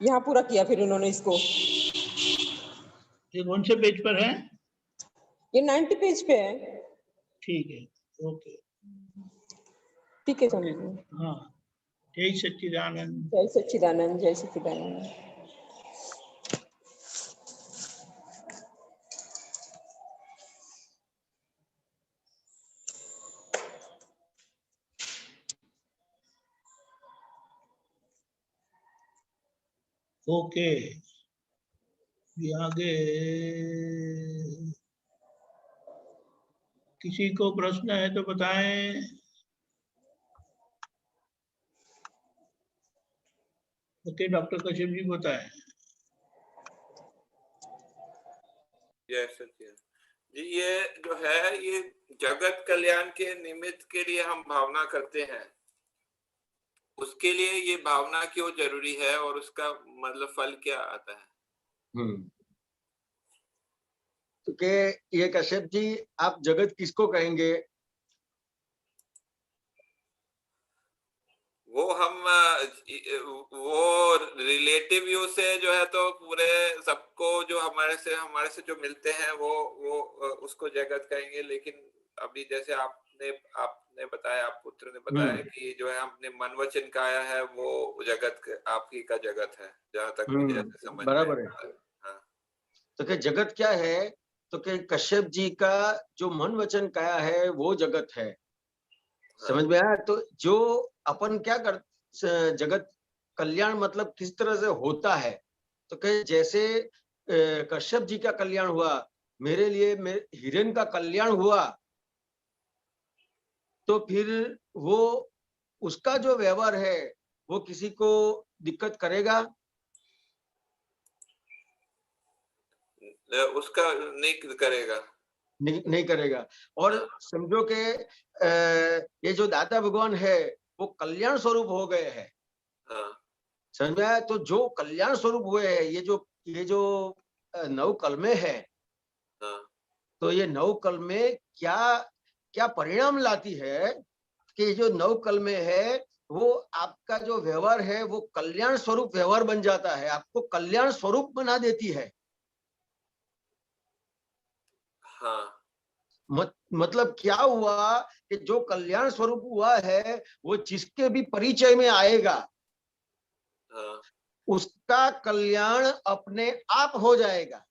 यहाँ पूरा किया फिर उन्होंने इसको। ये कौन से पेज पर है? ये 90 पेज पे है। ठीक है, ओके, ठीक है समझ। हाँ, जय सच्चिदानंद। जय सच्चिदानंद, जय सच्चिदानंद। ओके, आगे किसी को प्रश्न है तो बताएं। ओके, डॉक्टर कश्यप जी बताएं। जय सच्चिदानंद जी, ये जो है ये जगत कल्याण के निमित्त के लिए हम भावना करते हैं, उसके लिए ये भावना क्यों जरूरी है और उसका मतलब फल क्या आता है? तो के ये कश्यप जी, आप जगत किसको कहेंगे? वो हम वो रिलेटिव व्यू से जो है तो पूरे सबको जो हमारे से जो मिलते हैं वो उसको जगत कहेंगे। लेकिन अभी जैसे आपने बताया, आप पुत्र ने बताया कि जो है हमने मन वचन काया है वो जगत आप ही का जगत है, जहां तक मुझे ऐसे समझ बराबर है। हाँ। तो क्या जगत क्या है? तो क्या कश्यप जी का जो मन वचन काया है वो जगत है। समझ में आया? तो जो अपन क्या कर, जगत कल्याण मतलब किस तरह से होता है, तो क्या जैसे कश्यप जी का कल्याण हुआ, मेरे लिए हिरण का कल्याण हुआ, तो फिर वो उसका जो व्यवहार है वो किसी को दिक्कत करेगा? उसका नहीं करेगा, नहीं करेगा। और समझो कि ये जो दादा भगवान है वो कल्याण स्वरूप हो गए हैं। समझ में आया? तो जो कल्याण स्वरूप हुए हैं, ये जो 9 कलमे है, तो ये 9 कलमे क्या परिणाम लाती है कि जो 9 कलमे है वो आपका जो व्यवहार है वो कल्याण स्वरूप व्यवहार बन जाता है, आपको कल्याण स्वरूप बना देती है। मतलब क्या हुआ कि जो कल्याण स्वरूप हुआ है वो जिसके भी परिचय में आएगा उसका कल्याण अपने आप हो जाएगा।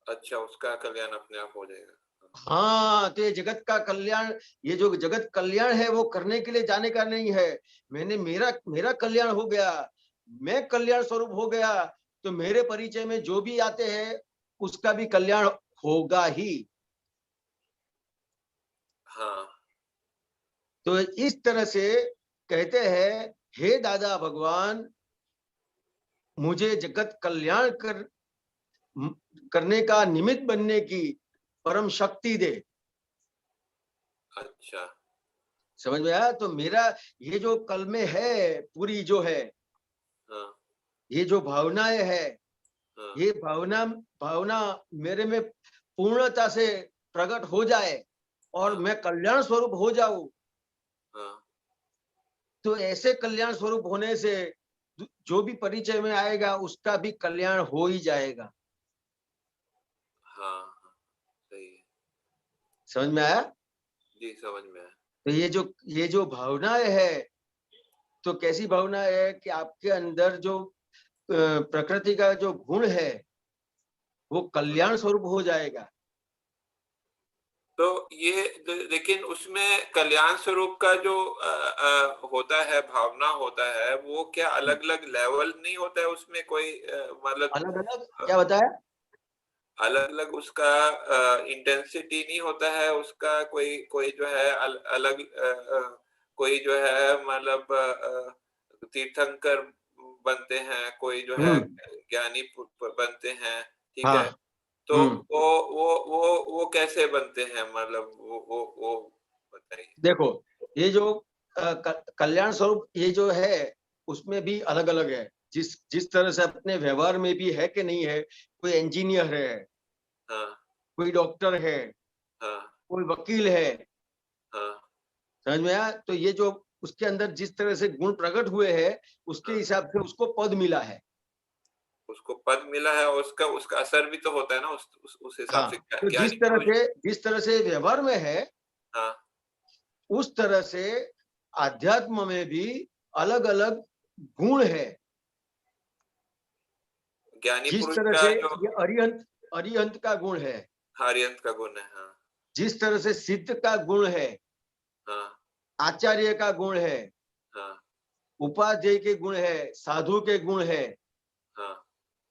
अच्छा, उसका कल्याण अपने आप हो जाएगा। हाँ, तो ये जगत का कल्याण, ये जो जगत कल्याण है वो करने के लिए जाने का नहीं है। मेरा कल्याण हो गया, मैं कल्याण स्वरूप हो गया, तो मेरे परिचय में जो भी आते हैं उसका भी कल्याण होगा ही। हाँ। तो इस तरह से कहते हैं, हे दादा भगवान, मुझे जगत कल्याण कर करने का निमित्त बनने की परम शक्ति दे। अच्छा। समझ में आया? तो मेरा ये जो कल में है पूरी जो है, हाँ ये जो भावनाएं है, हाँ ये भावना मेरे में पूर्णता से प्रकट हो जाए और हाँ। मैं कल्याण स्वरूप हो जाऊं, हाँ तो ऐसे कल्याण स्वरूप होने से जो भी परिचय में आएगा उसका भी कल्याण हो ही जाएगा। हाँ हाँ, सही है समझ में आया? जी, समझ में आया। तो ये जो भावनाएं है, तो कैसी भावना है कि आपके अंदर जो प्रकृति का जो गुण है वो कल्याण स्वरूप हो जाएगा। तो ये लेकिन उसमें कल्याण स्वरूप का जो होता है, भावना होता है, वो क्या अलग अलग लेवल नहीं होता है उसमें कोई मतलब अलग अलग क्या बताया? अलग अलग उसका इंटेंसिटी नहीं होता है उसका, कोई कोई जो है अलग कोई जो है मतलब तीर्थंकर बनते हैं, कोई जो है ज्ञानी बनते हैं, ठीक है? हाँ। तो वो कैसे बनते हैं, मतलब वो बताइए। देखो, ये जो कल्याण स्वरूप ये जो है उसमें भी अलग अलग है। जिस तरह से अपने व्यवहार में भी है कि नहीं है, कोई इंजीनियर है, हाँ कोई डॉक्टर है, हाँ कोई वकील है, हाँ समझ में आया? तो ये जो उसके अंदर जिस तरह से गुण प्रकट हुए हैं उसके हाँ। हिसाब से उसको पद मिला है। उसको पद मिला है और उसका असर भी तो होता है ना उस हिसाब हाँ, से, तो ज्ञानी पुरुष। जिस तरह से व्यवहार में है हाँ उस तरह से आध्यात्म में भी अलग अलग गुण है। ज्ञानी जिस पुरुष तरह का से जो ये अरिहंत का गुण है, हारियंत का गुण है। हाँ जिस तरह से सिद्ध का गुण है, हाँ आचार्य का गुण है, हाँ उपाध्याय के गुण है, साधु के गुण है, हाँ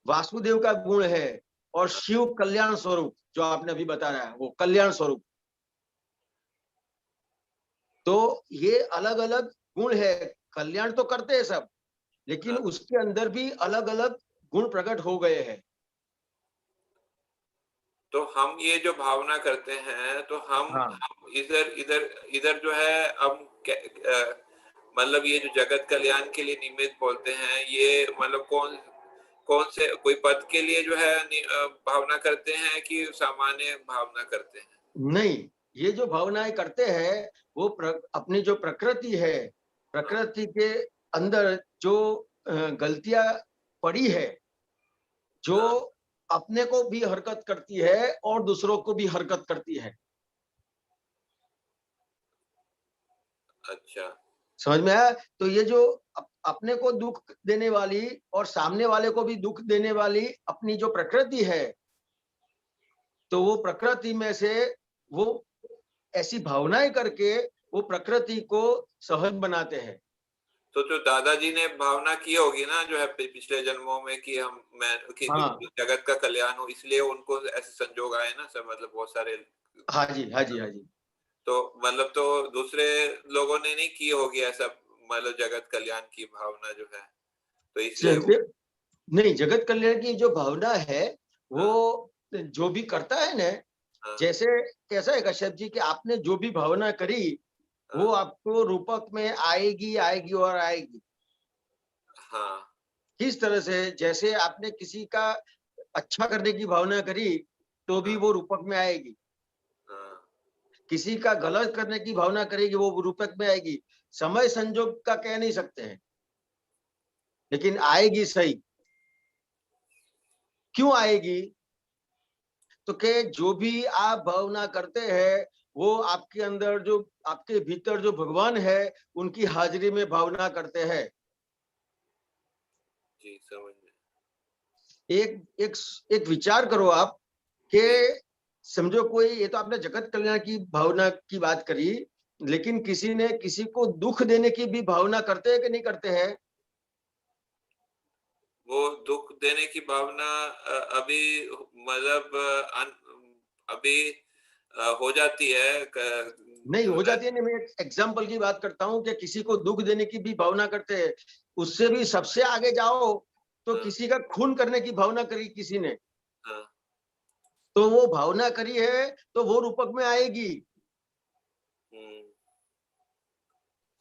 वासुदेव का गुण है, और शिव कल्याण स्वरूप जो आपने अभी बताया है वो कल्याण स्वरूप। तो ये अलग अलग गुण है। कल्याण तो करते हैं सब, लेकिन हाँ। उसके अंदर भी अलग अलग गुण प्रकट हो गए हैं। तो हम ये जो भावना करते हैं, तो हम हाँ। इधर इधर इधर जो है हम मतलब ये जो जगत कल्याण के लिए निमित्त बोलते हैं, ये मतलब कौन कौन से कोई पद के लिए जो है भावना करते हैं कि सामान्य भावना करते हैं? नहीं, ये जो भावनाएं करते हैं वो अपनी जो प्रकृति है, प्रकृति के अंदर जो गलतियां पड़ी है, जो हाँ, अपने को भी हरकत करती है और दूसरों को भी हरकत करती है। अच्छा। समझ में आया? तो ये जो अपने को दुख देने वाली और सामने वाले को भी दुख देने वाली अपनी जो प्रकृति है, तो वो प्रकृति में से वो ऐसी भावनाएं करके वो प्रकृति को सहज बनाते हैं। तो जो दादाजी ने भावना की होगी ना, जो है पिछले जन्मों में, कि हाँ जगत का कल्याण हो, इसलिए उनको ऐसे संजोग आए ना सब, मतलब बहुत सारे। हाँ जी, हाँ जी, हाँ जी। तो मतलब तो दूसरे लोगों ने नहीं की होगी ऐसा, मतलब जगत कल्याण की भावना जो है, तो इसलिए नहीं, जगत कल्याण की जो भावना है वो हाँ जो भी करता है ना, हाँ जैसे कैसा है कश्यप जी कि आपने जो भी भावना करी वो हाँ आपको रूपक में आएगी आएगी और आएगी। हाँ किस तरह से? जैसे आपने किसी का अच्छा करने की भावना करी तो भी हाँ वो रूपक में आएगी, हाँ किसी का गलत करने की भावना करेगी वो रूपक में आएगी। समय संजोग का कह नहीं सकते हैं, लेकिन आएगी सही। क्यों आएगी? तो के जो भी आप भावना करते हैं वो आपके अंदर जो आपके भीतर जो भगवान है उनकी हाजिरी में भावना करते हैं। जी, समझ में। एक एक एक विचार करो आप कि जी समझो कोई, ये तो आपने जगत कल्याण की भावना की बात करी, लेकिन किसी ने किसी को दुख देने की भी भावना करते हैं कि नहीं करते हैं? वो दुख देने की भावना अभी मतलब अभी हो जाती है नहीं जो हो है। जाती है। नहीं, मैं एक एग्जाम्पल की बात करता हूँ कि किसी को दुख देने की भी भावना करते हैं। उससे भी सबसे आगे जाओ तो हाँ किसी का खून करने की भावना करी किसी ने, हाँ तो वो भावना करी है तो वो रूपक में आएगी।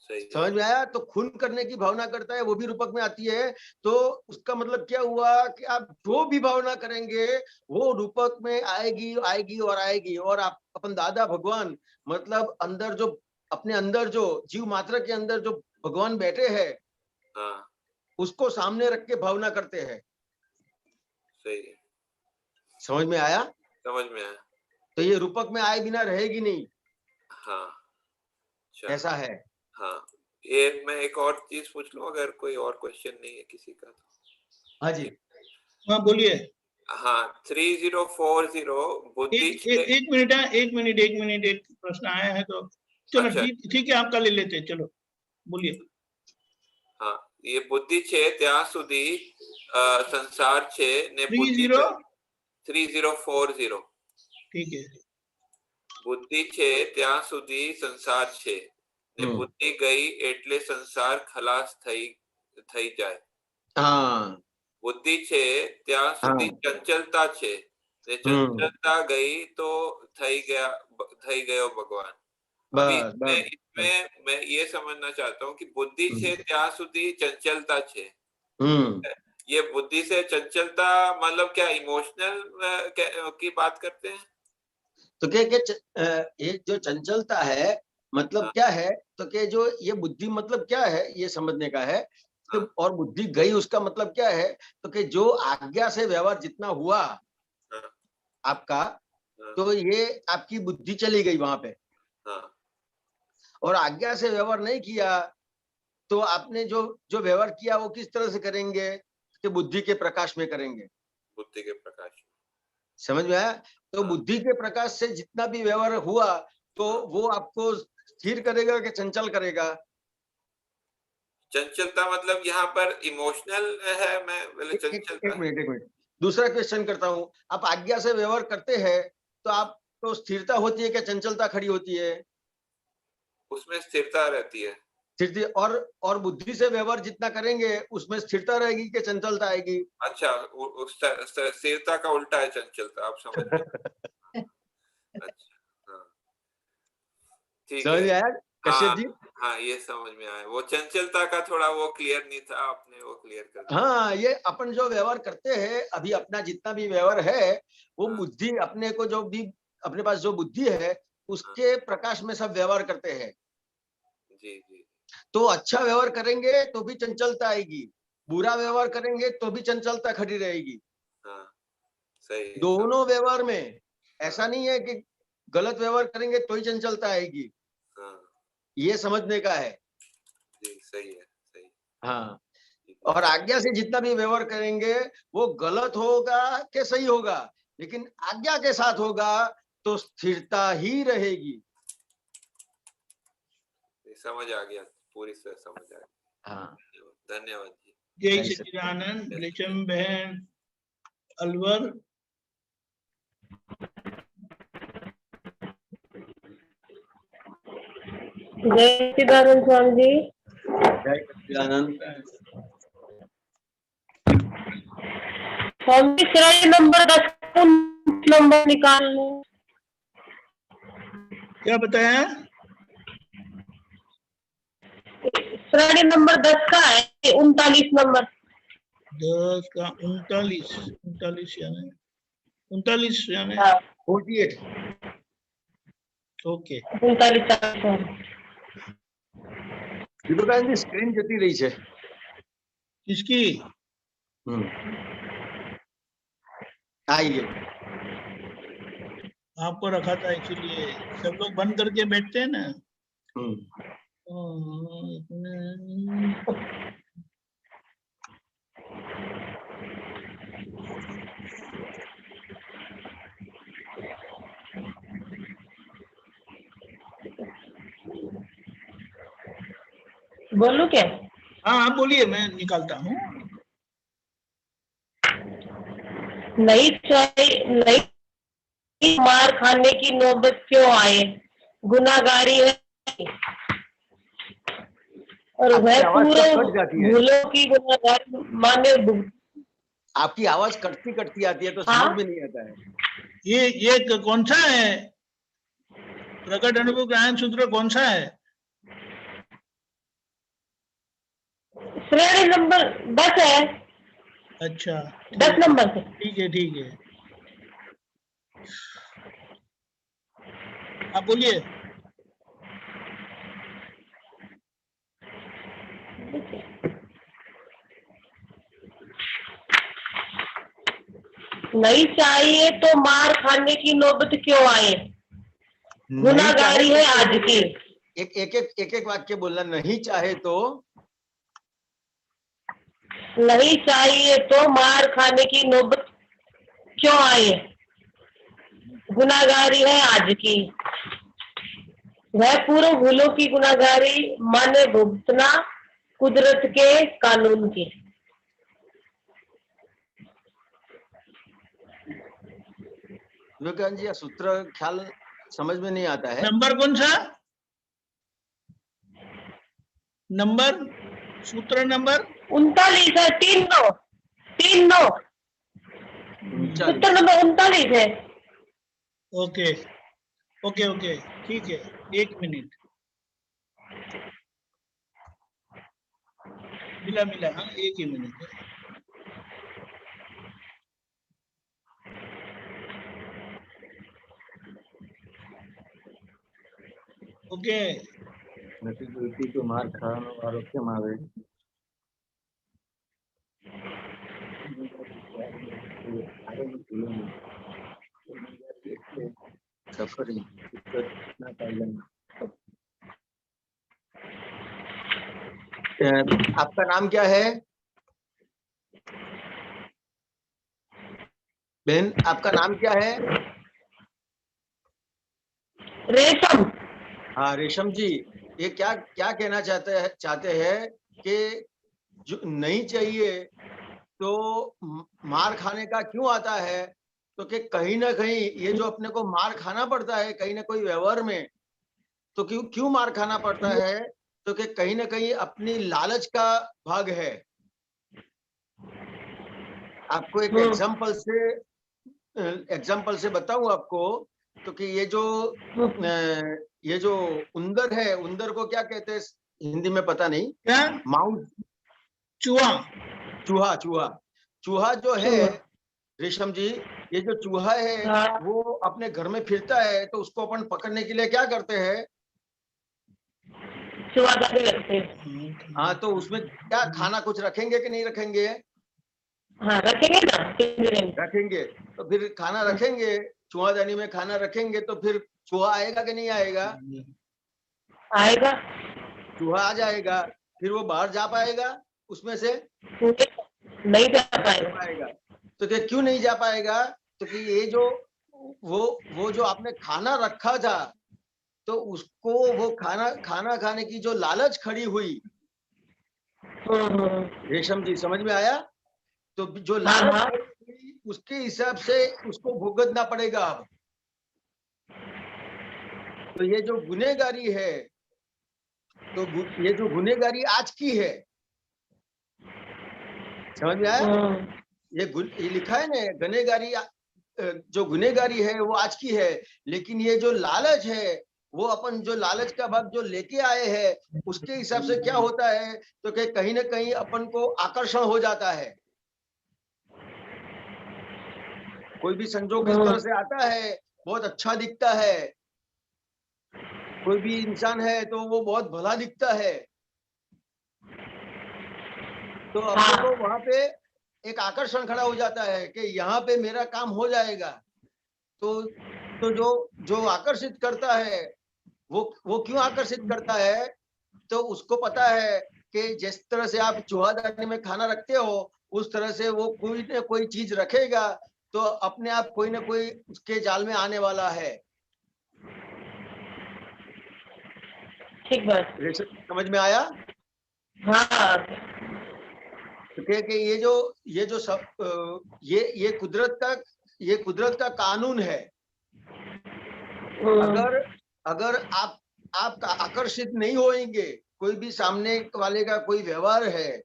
सही। समझ में आया? तो खून करने की भावना करता है वो भी रूपक में आती है। तो उसका मतलब क्या हुआ कि आप जो भी भावना करेंगे वो रूपक में आएगी आएगी और आएगी। और आप अपन दादा भगवान मतलब अंदर जो अपने अंदर जो जीव मात्रा के अंदर जो भगवान बैठे हैं, हाँ, उसको सामने रख के भावना करते हैं। सही। समझ में आया? समझ में आया। तो ये रूपक में आए बिना रहेगी नहीं। हाँ, अच्छा। ऐसा है। हाँ, ये मैं एक और चीज पूछ लूं, अगर कोई और क्वेश्चन नहीं है किसी का तो। हाँ जी, हाँ बोलिए। हाँ, 3040 बुद्धि एक मिनट है, एक मिनट, एक प्रश्न आया है तो चलो अच्छा। ठीक है, आपका ले लेते हैं, चलो बोलिए। हाँ, ये बुद्धि छे ત્યાં સુધી संसार छे ने बुद्धि 3040 ठीक है। बुद्धि छे ત્યાં સુધી સંસાર છે ને બુદ્ધિ ગઈ એટલે સંસાર ખલાસ થઈ જાય। हाँ बुद्धि छे ત્યાં સુધી ચંચલતા છે ને ચંચलता गई तो થઈ ગયો भगवान। अभी इसमें मैं ये समझना चाहता हूँ कि बुद्धि से ત્યાં સુધી चंचलता छे, ये बुद्धि से चंचलता मतलब क्या इमोशनल की बात करते हैं? तो ये जो चंचलता है मतलब क्या है? तो कि जो ये बुद्धि मतलब क्या है ये समझने का है। तो और बुद्धि गई उसका मतलब क्या है? तो कि जो आज्ञा से व्यवहार जितना हुआ आपका, तो ये आपकी बुद्धि चली गई वहां पे। और आज्ञा से व्यवहार नहीं किया तो आपने जो व्यवहार किया वो किस तरह से करेंगे? कि बुद्धि के प्रकाश में करेंगे। बुद्धि के प्रकाश। समझ में आया? तो बुद्धि के प्रकाश से जितना भी व्यवहार हुआ तो वो आपको स्थिर करेगा कि चंचल करेगा? चंचलता मतलब यहाँ पर इमोशनल है। मैं एक मिनट दूसरा क्वेश्चन करता हूँ। आप आज्ञा से व्यवहार करते हैं तो आपको स्थिरता होती है क्या चंचलता खड़ी होती है? उसमें स्थिरता रहती है। स्थिरता और बुद्धि से व्यवहार जितना करेंगे उसमें स्थिरता रहेगी कि चंचलता आएगी? अच्छा, स्थिरता का उल्टा है चंचलता, आप समझ गए। अच्छा, हाँ, ठीक है। समझ में आया कश्यप जी? हाँ, ये समझ में आया। वो चंचलता का थोड़ा वो क्लियर नहीं था, आपने वो क्लियर कर दिया। हाँ, ये अपन जो व्यवहार करते हैं अभी अपना जितना भी व्यवहार है वो बुद्धि अपने को जो भी अपने पास जो बुद्धि है उसके प्रकाश में सब व्यवहार करते हैं। जी जी। तो अच्छा व्यवहार करेंगे तो भी चंचलता आएगी, बुरा व्यवहार करेंगे तो भी चंचलता खड़ी रहेगी। हाँ, सही। दोनों व्यवहार में ऐसा नहीं है कि गलत व्यवहार करेंगे तो ही चंचलता आएगी। ये समझने का है। जी, सही है, सही। हाँ, और आज्ञा से जितना भी व्यवहार करेंगे वो गलत होगा कि सही होगा, लेकिन आज्ञा के साथ होगा तो स्थिरता ही रहेगी। समझ आ गया, पूरी तरह समझ आ गया। हाँ, धन्यवाद जी। जय सच्चिदानंद। रेशम बहन अलवर। जय सच्चिदानंद स्वामी जी। जय सच्चिदानंद। स्वामी श्रेणी नंबर 10 नंबर निकाल लो। क्या बताया? श्रेणी नंबर 10 का है, 39 नंबर। 10 का 39 यानी 39 यानी 48। ओके। 39 विवेकानंद जी स्क्रीन जती रही है किसकी? आइए, आपको रखा था इसीलिए। सब लोग बंद करके बैठते हैं ना। बोलू क्या? हाँ आप बोलिए, मैं निकालता हूँ। नहीं मार खाने की नौबत क्यों आए, गुनाहगारी है और वह पूरे भूलों की गुनाहगारी माने। आपकी आवाज कटती कटती आती है तो समझ में नहीं आता है। ये कौन सा है? प्रकट अनुभव ज्ञान सूत्र कौन सा है? श्रेणी नंबर 10 है। अच्छा 10 नंबर से। ठीक है ठीक है, आप बोलिए। नहीं चाहिए तो मार खाने की नौबत क्यों आए, गुनाहगारी है आज की। एक वाक्य बोलना, नहीं चाहे तो। नहीं चाहिए तो मार खाने की नौबत क्यों आए, गुनाहगारी है आज की। वह पूर्व भूलों की गुनाहगारी माने भुगतना कुदरत के कानून की। विवेकानंद जी, सूत्र ख्याल समझ में नहीं आता है। नंबर कौन सा? नंबर, सूत्र नंबर 39 है। 3-9 सूत्र नंबर 39 है। ओके ओके ओके ठीक है, 1 मिनट। मिला हाँ, 1 ही मिनट है। ओके तो मार खाने वालों के मारे सफरिंग आपका नाम क्या है बहन? आपका नाम क्या है? रेशम। हाँ रेशम जी, ये क्या क्या कहना चाहते हैं कि जो नहीं चाहिए तो मार खाने का क्यों आता है? तो कि कहीं ना कहीं ये जो अपने को मार खाना पड़ता है कहीं ना कोई व्यवहार में, तो क्यों मार खाना पड़ता है? तो कि कहीं ना कहीं अपनी लालच का भाग है। आपको एक एग्जाम्पल से बताऊं आपको, तो कि ये जो उंदर है, उंदर को क्या कहते हैं हिंदी में पता नहीं, क्या? माउस, चूहा जो है रेशम जी, ये जो चूहा है वो अपने घर में फिरता है, तो उसको अपन पकड़ने के लिए क्या करते हैं? चूहादारी रखते हैं। हाँ, तो उसमें क्या खाना कुछ रखेंगे कि नहीं रखेंगे? हाँ रखेंगे ना, रखेंगे। तो फिर खाना रखेंगे, चूहादानी में खाना रखेंगे, तो फिर चूहा आएगा कि नहीं आएगा? आएगा। चूहा आ जाएगा, फिर वो बाहर जा पाएगा उसमें से? नहीं जा पाएगा। तो क्या क्यों नहीं जा पाएगा? तो कि ये जो वो जो आपने खाना रखा था, तो उसको वो खाना खाने की जो लालच खड़ी हुई, रेशम जी समझ में आया? तो जो लालच खड़ी हुई उसके हिसाब से उसको भुगतना पड़ेगा अब। तो ये जो गुनहगारी है, तो ये जो गुनहगारी आज की है, समझ में आया? ये लिखा है ना, गुनहगारी जो गुनहगारी है वो आज की है, लेकिन ये जो लालच है वो अपन जो लालच का भाग जो लेके आए हैं उसके हिसाब से क्या होता है, तो कि कहीं ना कहीं अपन को आकर्षण हो जाता है। कोई भी संजोग इस तरह से आता है, बहुत अच्छा दिखता है, कोई भी इंसान है तो वो बहुत भला दिखता है, तो अपन को वहां पे एक आकर्षण खड़ा हो जाता है कि यहाँ पे मेरा काम हो जाएगा। तो जो आकर्षित करता है वो क्यों आकर्षित करता है? तो उसको पता है कि जिस तरह से आप चूहादानी में खाना रखते हो उस तरह से वो कोई ना कोई चीज रखेगा, तो अपने आप कोई ना कोई उसके जाल में आने वाला है। ठीक बात, समझ में आया? हाँ। कि ये जो सब ये कुदरत का कानून है। अगर आप आकर्षित नहीं होंगे, कोई भी सामने वाले का कोई व्यवहार है,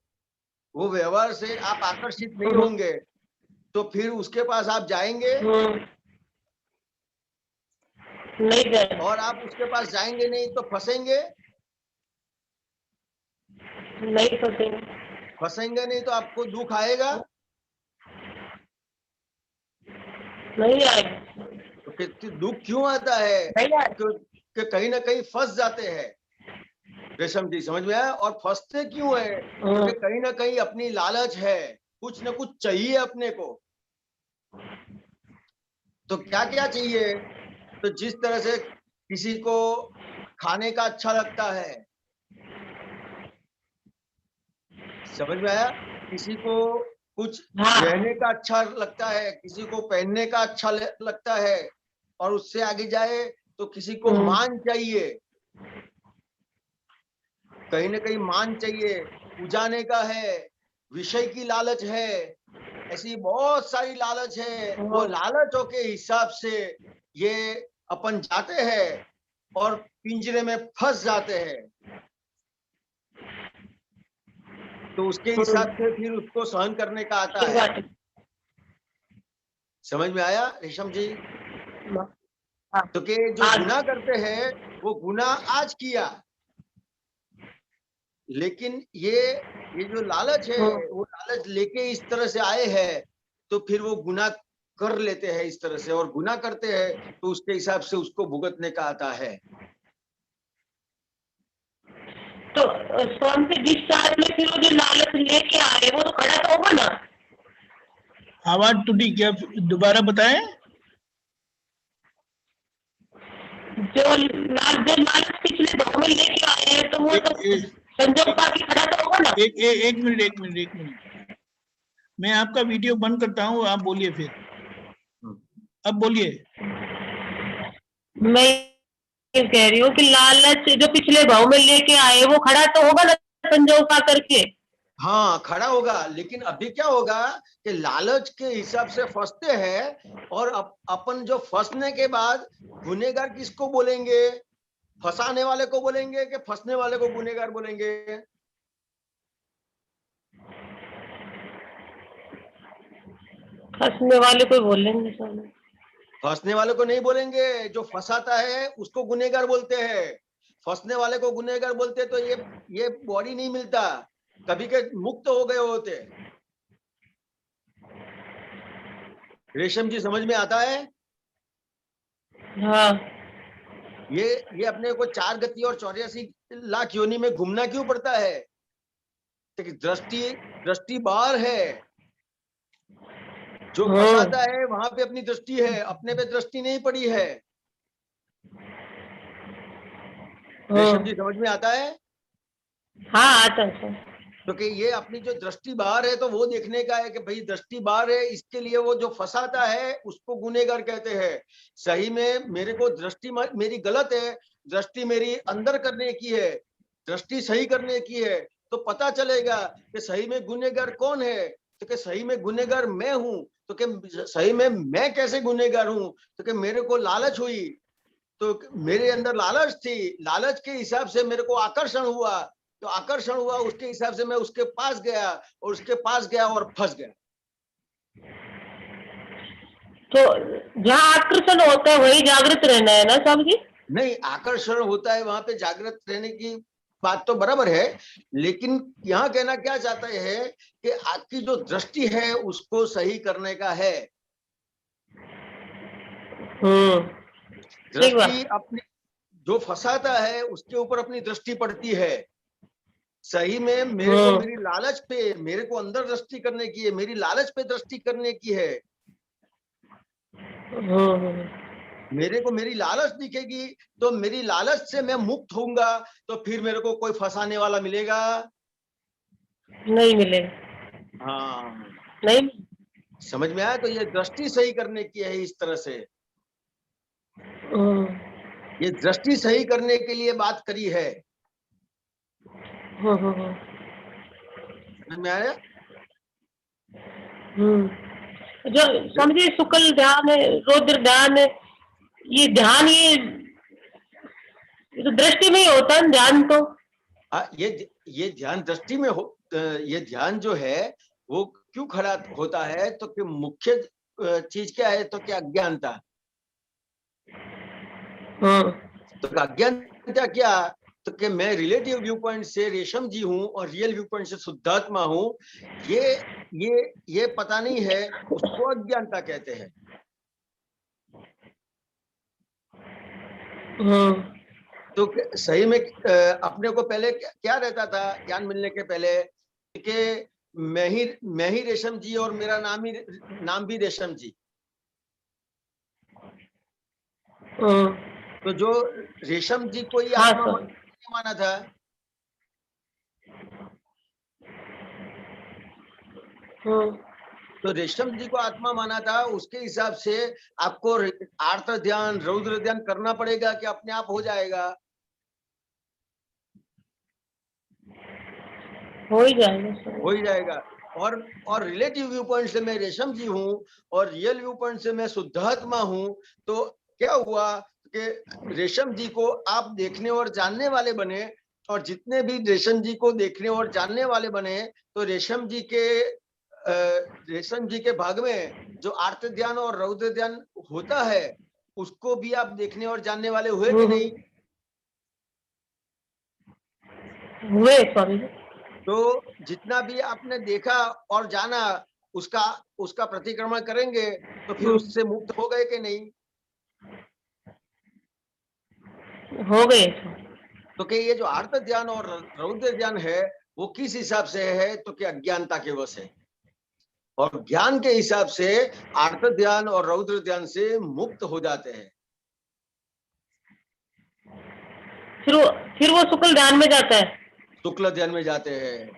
वो व्यवहार से आप आकर्षित नहीं होंगे, तो फिर उसके पास आप जाएंगे नहीं जाए, और आप उसके पास जाएंगे नहीं तो फंसेंगे, नहीं फंसेंगे, फंसेंगे नहीं तो आपको दुख आएगा। नहीं आएगा, तो दुख क्यों आता है? नहीं आएगा। कि कहीं ना कहीं फंस जाते हैं। रेशम जी समझ में आया? और फंसते क्यों है? क्योंकि कहीं ना कहीं अपनी लालच है, कुछ ना कुछ चाहिए अपने को। तो क्या क्या चाहिए? तो जिस तरह से किसी को खाने का अच्छा लगता है, समझ में आया? किसी को कुछ हाँ। रहने का अच्छा लगता है, किसी को पहनने का अच्छा लगता है, और उससे आगे जाए तो किसी को मान चाहिए, कहीं ना कहीं मान चाहिए, उजाने का है, विषय की लालच है, ऐसी बहुत सारी लालच है। वो लालचों के हिसाब से ये अपन जाते हैं और पिंजरे में फंस जाते हैं। तो उसके हिसाब से फिर उसको सहन करने का आता ठीक है। बात है। समझ में आया रेशम जी? हाँ। तो कि जो गुनाह करते हैं वो गुनाह आज किया, लेकिन ये जो लालच है वो लालच लेके इस तरह से आए हैं, तो फिर वो गुनाह कर लेते हैं इस तरह से, और गुनाह करते हैं तो उसके हिसाब से उसको भुगतने का आता है। तो स्वयं से डिस्चार्ज में फिर वो जो लालच लेके आए वो तो खड़ा तो होगा ना। आवाज टूटी, क्या दोबारा बताएं? जो लालच पिछले भाव में लेके आए हैं तो वो तो संजोग का खड़ा तो होगा ना। एक मिनट, मैं आपका वीडियो बंद करता हूँ, आप बोलिए फिर। अब बोलिए। मैं ये कह रही हूँ कि लालच जो पिछले भाव में लेके आए वो खड़ा तो होगा ना संजोग का करके। हाँ खड़ा होगा, लेकिन अभी क्या होगा कि लालच के हिसाब से फंसते हैं, और अपन जो फंसने के बाद गुनेगार किसको बोलेंगे? फंसाने वाले को बोलेंगे कि फंसने वाले को गुनेगार बोलेंगे? फंसने वाले को बोलेंगे। फंसने वाले को नहीं बोलेंगे, जो फंसाता है उसको गुनेगार बोलते हैं। फंसने वाले को गुनेगार बोलते तो ये बॉडी नहीं मिलता, कभी के मुक्त हो गए होते। रेशम जी समझ में आता है? हाँ। ये अपने को 4 गति और 84 लाख योनि में घूमना क्यों पड़ता है? दृष्टि बाहर है, जो फंसाता है वहां पे अपनी दृष्टि है, अपने पे दृष्टि नहीं पड़ी है। रेशम जी समझ में आता है? हाँ आता है। क्योंकि ये अपनी जो दृष्टि बाहर है तो वो देखने का है कि भाई दृष्टि बाहर है, इसके लिए वो जो फंसाता है उसको गुनेगार कहते हैं। सही में मेरे को दृष्टि मेरी गलत है, दृष्टि मेरी अंदर करने की है, दृष्टि सही करने की है, तो पता चलेगा कि सही में गुनेगार कौन है। तो कि सही में गुनेगार मैं हूं, तो कि सही में मैं कैसे गुनेगार हूं? तो कि मेरे को लालच हुई, तो मेरे अंदर लालच थी, लालच के हिसाब से मेरे को आकर्षण हुआ, तो आकर्षण हुआ उसके हिसाब से मैं उसके पास गया, और उसके पास गया और फंस गया। तो जहाँ आकर्षण होता है वही जागृत रहना है ना स्वामी जी? नहीं, आकर्षण होता है वहां पे जागृत रहने की बात तो बराबर है, लेकिन यहाँ कहना क्या चाहता है कि आपकी जो दृष्टि है उसको सही करने का है। दृष्टि अपनी जो फंसाता है उसके ऊपर अपनी दृष्टि पड़ती है। सही में मेरे को मेरी लालच पे, मेरे को अंदर दृष्टि करने की है, मेरी लालच पे दृष्टि करने की है। मेरे को मेरी लालच दिखेगी तो मेरी लालच से मैं मुक्त होऊंगा, तो फिर मेरे को कोई फंसाने वाला मिलेगा? नहीं मिलेगा। हाँ नहीं समझ में आया? तो ये दृष्टि सही करने की है इस तरह से, ये दृष्टि सही करने के लिए बात करी है। समझ में आया? जो समझिए शुक्ल ध्यान है, रौद्र ध्यान है, ये ध्यान ये तो दृष्टि में ही होता है ध्यान तो। ये ध्यान दृष्टि में हो, ये ध्यान जो है वो क्यों खड़ा होता है? तो कि मुख्य चीज क्या है? तो क्या अज्ञानता। तो अज्ञानता क्या, तो कि मैं रिलेटिव व्यू पॉइंट से रेशम जी हूँ और रियल व्यू पॉइंट से शुद्धात्मा हूँ, ये पता नहीं है, उसको अज्ञानता कहते हैं। तो सही में अपने को पहले क्या रहता था ज्ञान मिलने के पहले, कि मैं ही रेशम जी और मेरा नाम भी रेशम जी। तो जो रेशम जी को ही आत्मा माना था, तो रेशम जी को आत्मा माना था, उसके हिसाब से आपको आर्त ध्यान, रौद्र ध्यान करना पड़ेगा कि अपने आप हो जाएगा? हो ही जाएगा। और रिलेटिव व्यू पॉइंट से मैं रेशम जी हूँ और रियल व्यू पॉइंट से मैं शुद्धात्मा हूँ। तो क्या हुआ कि रेशम जी को आप देखने और जानने वाले बने, और जितने भी रेशम जी को देखने और जानने वाले बने, तो रेशम जी के भाग में जो आर्त ध्यान और रौद्र ध्यान होता है, उसको भी आप देखने और जानने वाले हुए कि नहीं? हुए स्वामी जी। तो जितना भी आपने देखा और जाना, उसका प्रतिक्रमण करेंगे तो फिर उससे मुक्त हो गए कि नहीं? हो गए। तो कि ये जो आर्त ध्यान और रौद्र ध्यान है, वो किस हिसाब से है, तो कि अज्ञानता के वश है। और ज्ञान के हिसाब से आर्त ध्यान और रौद्र ध्यान से मुक्त हो जाते हैं। फिर वो शुक्ल ध्यान में जाता है। शुक्ल ध्यान में जाते हैं।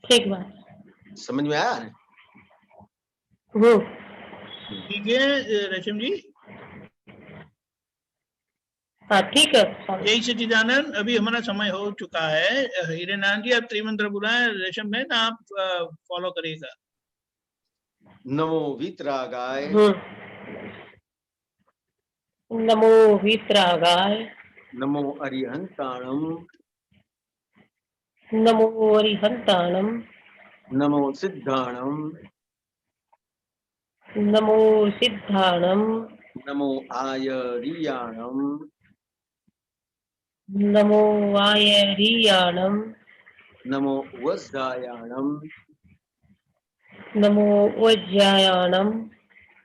ठीक बात, समझ में आया? ठीक है रेशम जी। हाँ ठीक है। जय सच्चिदानंद। अभी हमारा समय हो चुका है। हीरेनाथ जी आप त्रिमंत्र बुलाएं, रेशम बहन आप फॉलो करिएगा। नमो वीतरागाय, नमो वीतरागाय, नमो अरिहंताणम, नमो अरिहंताणम, नमो सिद्धाणम, नमो सिद्धाणम, नमो आयरियाणम, नमो आयरियाणम, नमो वज्रायाणम, नमो वज्रायाणम,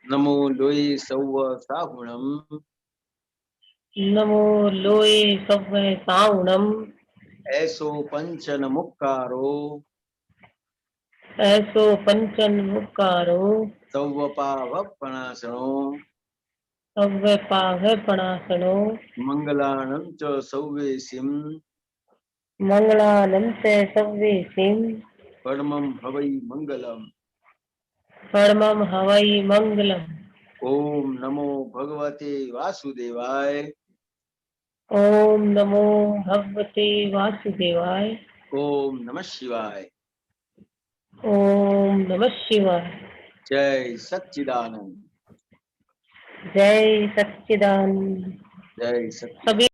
नमो लोये सौव साहुणम, नमो लोये सव्व साउणम, ऐसो पंचन मुक्कारो, ऐसो पंचन मुक्कारो, सौव पावपणासनो, सव्व पावपणासनो, मंगलाणं च सौवेसिं, मंगलानं च सव्वेसिं, परमं हवै मंगलम्। परमं हवै मंगलम्। ओम नमो भगवते वासुदेवाय, ओम नमो भगवते वासुदेवाय, ओम नमः शिवाय। ओम नमः शिवाय। जय सच्चिदानंद, जय सच्चिदानंद। जय सच्चिदानंद। सभी